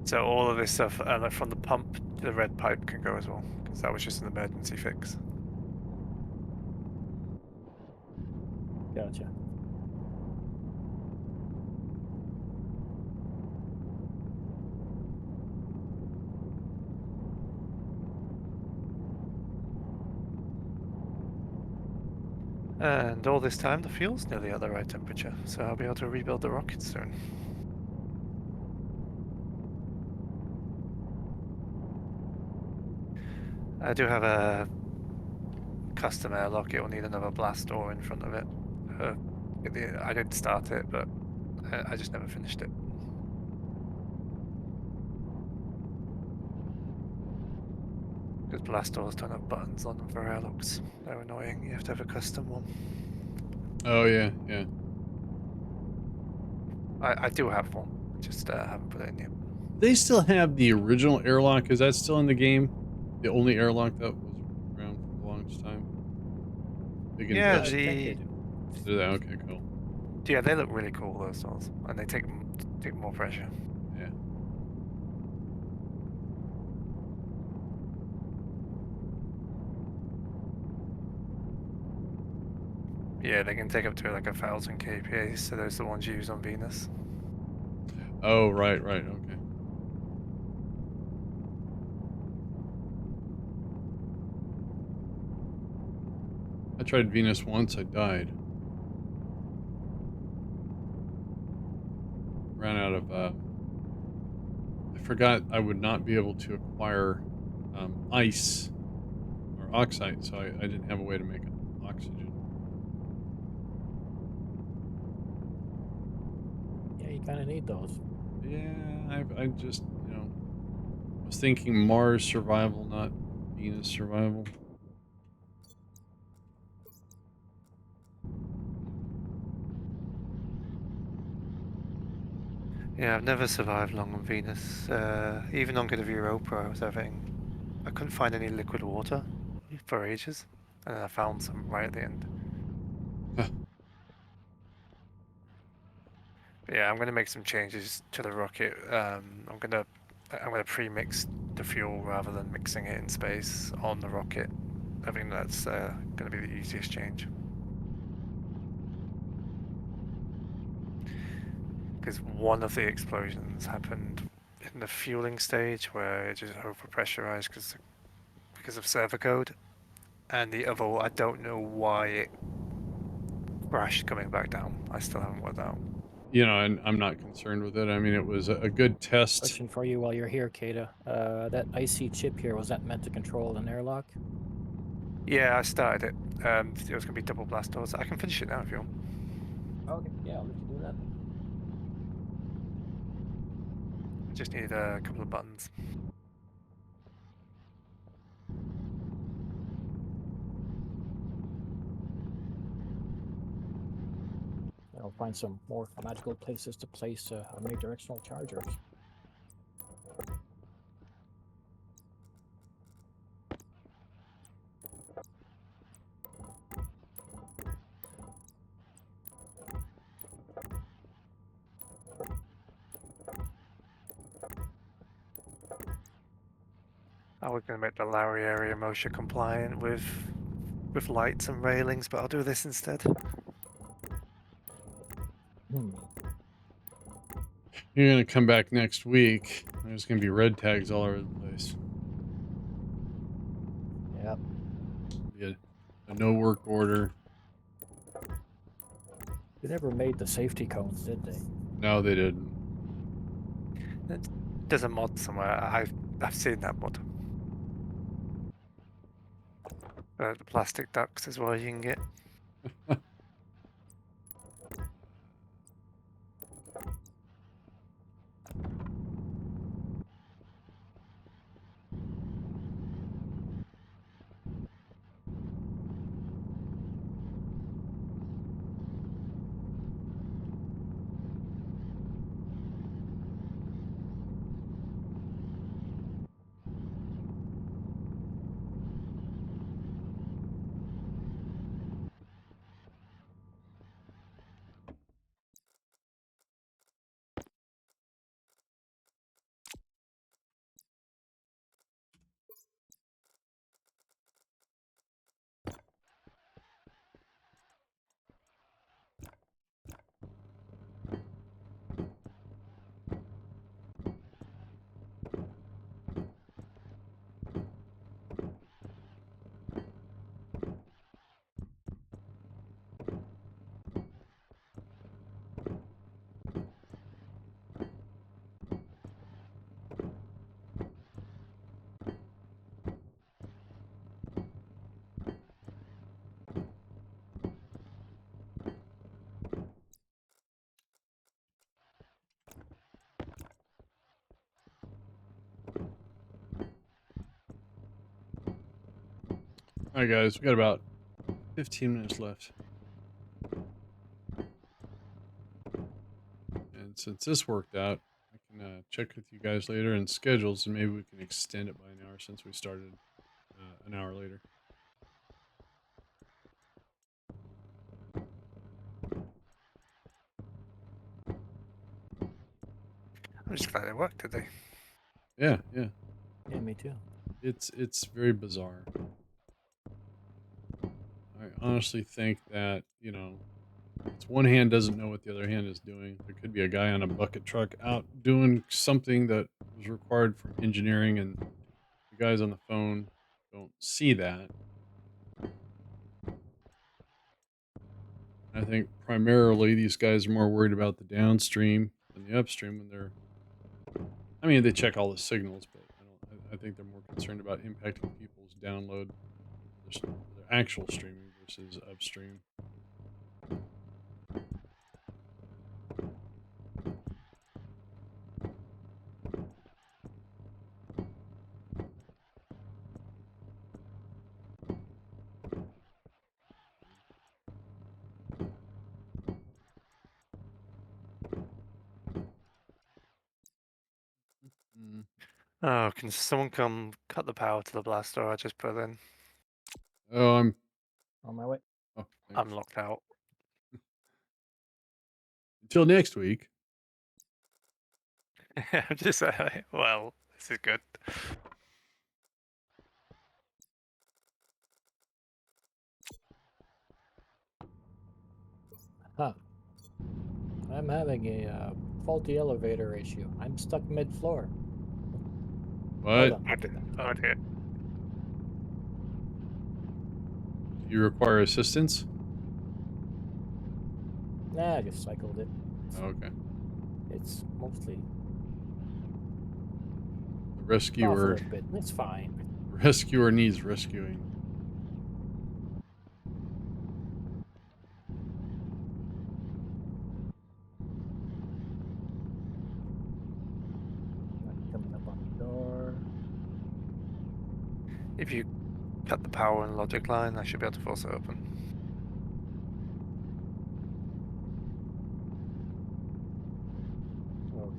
So all of this stuff, like from the pump, the red pipe can go as well, because that was just an emergency fix. Gotcha. And all this time, the fuel's nearly at the right temperature, so I'll be able to rebuild the rockets soon. I do have a custom airlock. It will need another blast door in front of it. I did start it, but I just never finished it. Because blast doors don't have buttons on them for airlocks. They're annoying. You have to have a custom one. Oh yeah, yeah. I do have one, just haven't put it in yet. They still have the original airlock. Is that still in the game? The only airlock that was around for the longest time. Big Yeah, I think they do. Okay, cool. Yeah, they look really cool, those doors, and they take more pressure. Yeah. Yeah, they can take up to like 1,000 kPa, so those are the ones you use on Venus. Oh, right, okay. I tried Venus once. I died. Ran out of. I forgot I would not be able to acquire ice or oxide, so I didn't have a way to make oxygen. Yeah, you kind of need those. Yeah, I just was thinking Mars survival, not Venus survival. Yeah, I've never survived long on Venus. Even on Good of Europa, I couldn't find any liquid water for ages, and then I found some right at the end. But yeah, I'm gonna make some changes to the rocket. I'm gonna pre-mix the fuel rather than mixing it in space on the rocket. I think that's gonna be the easiest change. Because one of the explosions happened in the fueling stage where it just overpressurized because of server code, and the other I don't know why it crashed coming back down. I still haven't worked out. And I'm not concerned with it. I mean, it was a good test. Question for you while you're here, Kata. That IC chip here, was that meant to control an airlock? Yeah, I started it. It was gonna be double blast doors. I can finish it now if you want. Okay, yeah, I'll let you do that then. I just need a couple of buttons. I'll find some more magical places to place omnidirectional chargers. I was going to make the Lowry area motion compliant with lights and railings, but I'll do this instead. You're gonna come back next week. There's gonna be red tags all over the place. Yep. Be a no work order. They never made the safety cones, did they? No, they didn't. There's a mod somewhere. I've seen that mod. The plastic ducks as well you can get. All right, guys, we got about 15 minutes left. And since this worked out, I can check with you guys later in schedules, and maybe we can extend it by an hour since we started an hour later. I'm just glad it worked today. Yeah. Yeah, me too. It's very bizarre. I honestly think that, it's one hand doesn't know what the other hand is doing. There could be a guy on a bucket truck out doing something that was required from engineering, and the guys on the phone don't see that. I think primarily these guys are more worried about the downstream than the upstream when they're. I mean, they check all the signals, but I think they're more concerned about impacting people's download, their actual streaming versus upstream. Mm. Oh, can someone come cut the power to the blast door I just put in? Oh, I'm. On my way. Oh, I'm thanks. locked out. Until next week. I'm just well, this is good. Huh. I'm having a faulty elevator issue. I'm stuck mid-floor. Hold What? on, I'll be back. Oh dear. Do you require assistance? Nah, I just cycled it. Oh, okay. It's mostly The off a rescuer. little bit. It's fine. Rescuer needs rescuing. Nothing coming up on the door. If you cut the power and logic line, I should be able to force it open.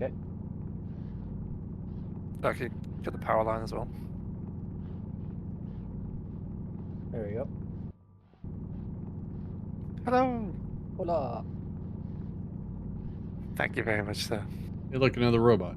Okay. Actually, cut the power line as well. There we go. Hello. Hola. Thank you very much, sir. Hey, look, another robot.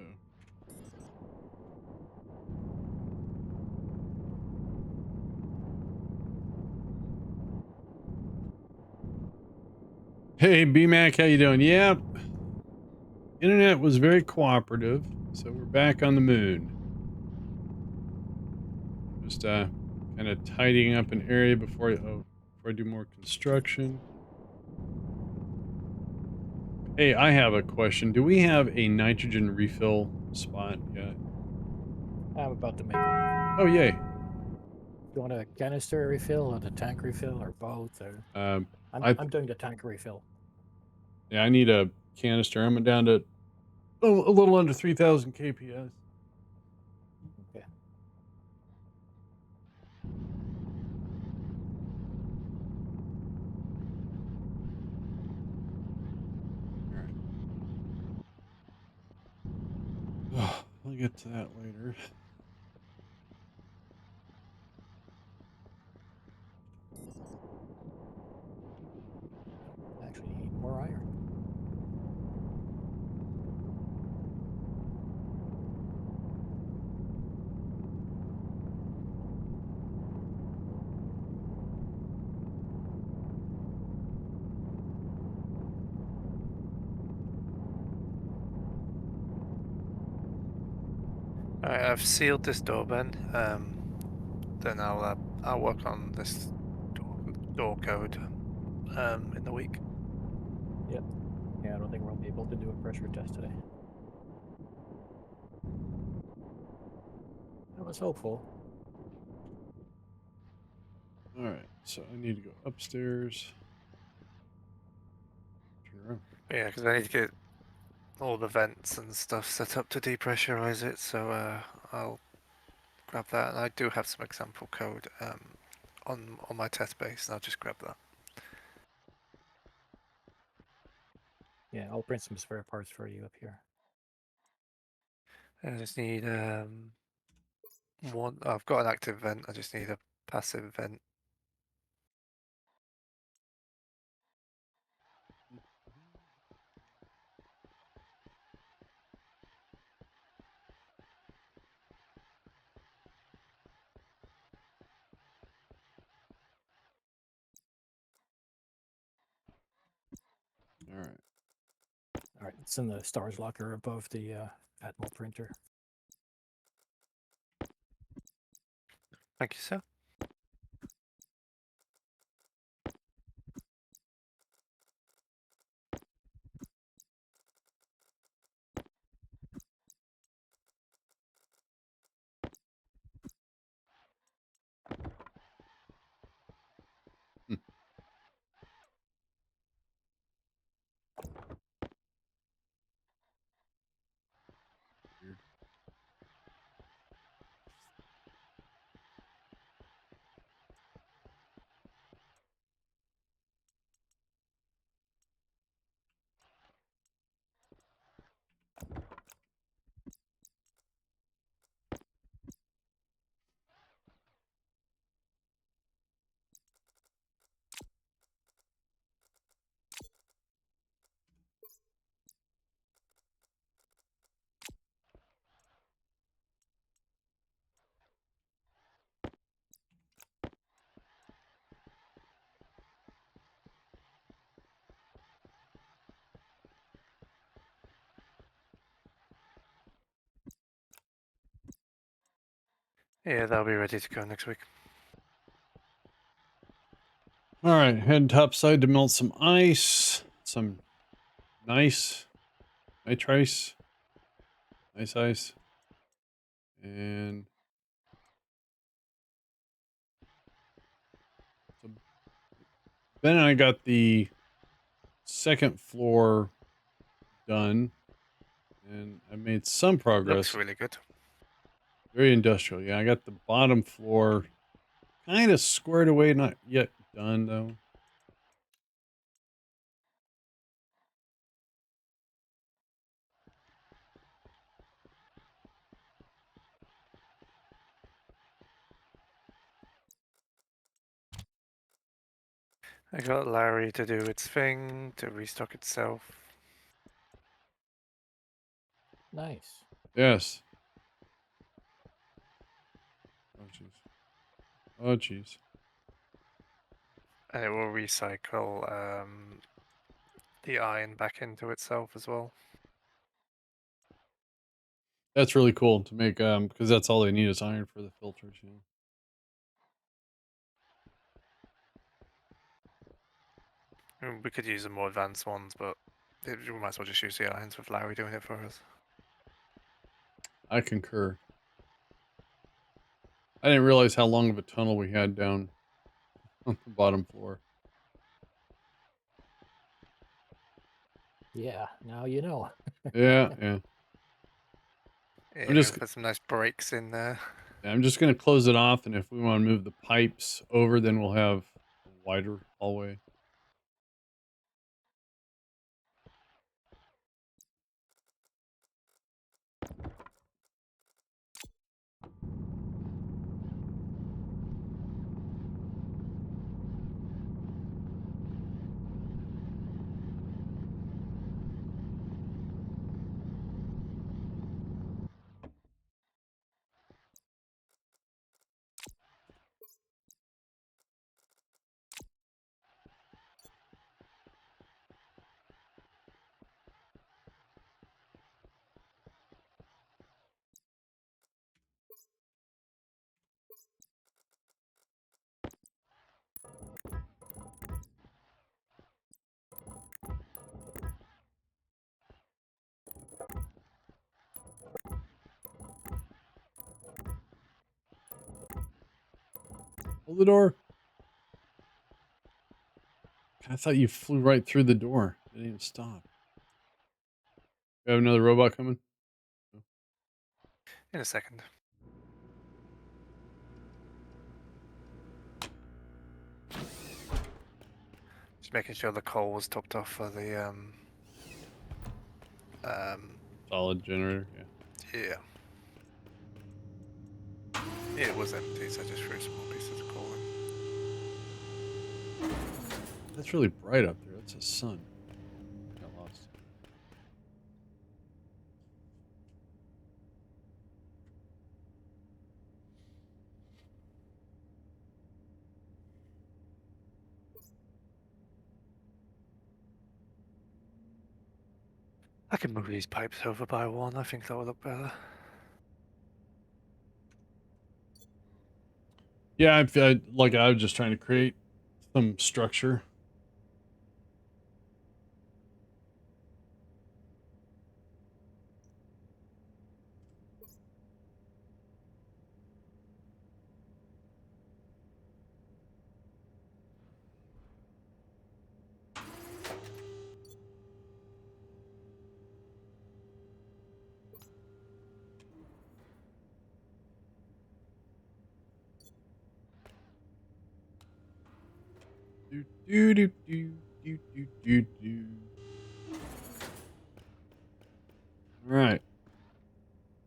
Uh-oh. Hey, BMAC, how you doing? Yep. Internet was very cooperative, so we're back on the moon. I'm just kind of tidying up an area before I do more construction. Hey, I have a question. Do we have a nitrogen refill spot yet? I'm about to make one. Oh, yay. You want a canister refill or the tank refill or both? Or I'm doing the tank refill. Yeah, I need a canister. I'm down to a little under 3,000 kps. Okay. We'll get to that later. Actually, need more iron. Alright, I've sealed this door, Ben. Then I'll work on this door code in the week. Yep. Yeah, I don't think we'll be able to do a pressure test today. I was hopeful. All right, so I need to go upstairs. Turn around. Yeah, because I need to get all the vents and stuff set up to depressurize it. So I'll grab that, and I do have some example code on my test base, and I'll just grab that. Yeah, I'll print some spare parts for you up here. I just need one. I've got an active vent. I just need a passive vent. All right. All right, it's in the stars locker above the Atmel printer. Thank you, sir. Weird. Yeah, that'll be ready to go next week. All right, heading topside to melt some ice, some nice nitrice, nice ice, and so Ben and I got the second floor done, and I made some progress. Looks really good. Very industrial. Yeah, I got the bottom floor kind of squared away, not yet done though. I got Larry to do its thing to restock itself. Nice. Yes. Oh jeez. Oh jeez. And it will recycle the iron back into itself as well. That's really cool to make because that's all they need is iron for the filters. You know. I mean, we could use the more advanced ones, but we might as well just use the irons with Larry doing it for us. I concur. I didn't realize how long of a tunnel we had down on the bottom floor. Yeah, now you know. Yeah, yeah. Yeah, just- put some nice breaks in there. I'm just going to close it off, and if we want to move the pipes over, then we'll have a wider hallway. Hold the door. I thought you flew right through the door. It didn't even stop. We have another robot coming. In a second. Just making sure the coal was topped off for the Solid generator. Yeah. yeah. Yeah, it was empty, so I just threw some more pieces of coal in. That's really bright up there. That's the sun. Got lost. I can move these pipes over by one. I think that will look better. Yeah, I was just trying to create some structure. Do do do do do do do do. All right.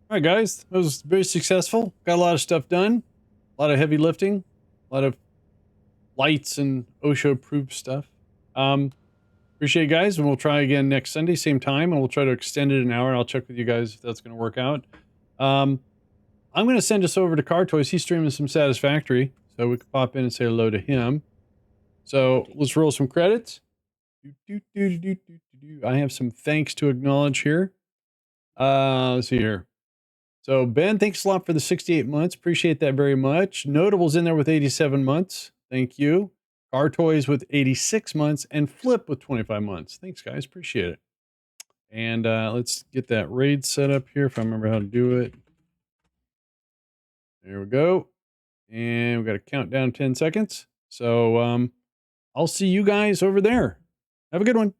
All right, guys. That was very successful. Got a lot of stuff done. A lot of heavy lifting. A lot of lights and OSHA-approved stuff. Appreciate it, guys, and we'll try again next Sunday, same time, and we'll try to extend it an hour. I'll check with you guys if that's going to work out. I'm going to send us over to Car Toys. He's streaming some Satisfactory, so we can pop in and say hello to him. So let's roll some credits. I have some thanks to acknowledge here. Let's see here. So Ben, thanks a lot for the 68 months. Appreciate that very much. Notable's in there with 87 months. Thank you. Car Toys with 86 months and Flip with 25 months. Thanks, guys. Appreciate it. And let's get that raid set up here if I remember how to do it. There we go. And we got to count down 10 seconds. So I'll see you guys over there. Have a good one.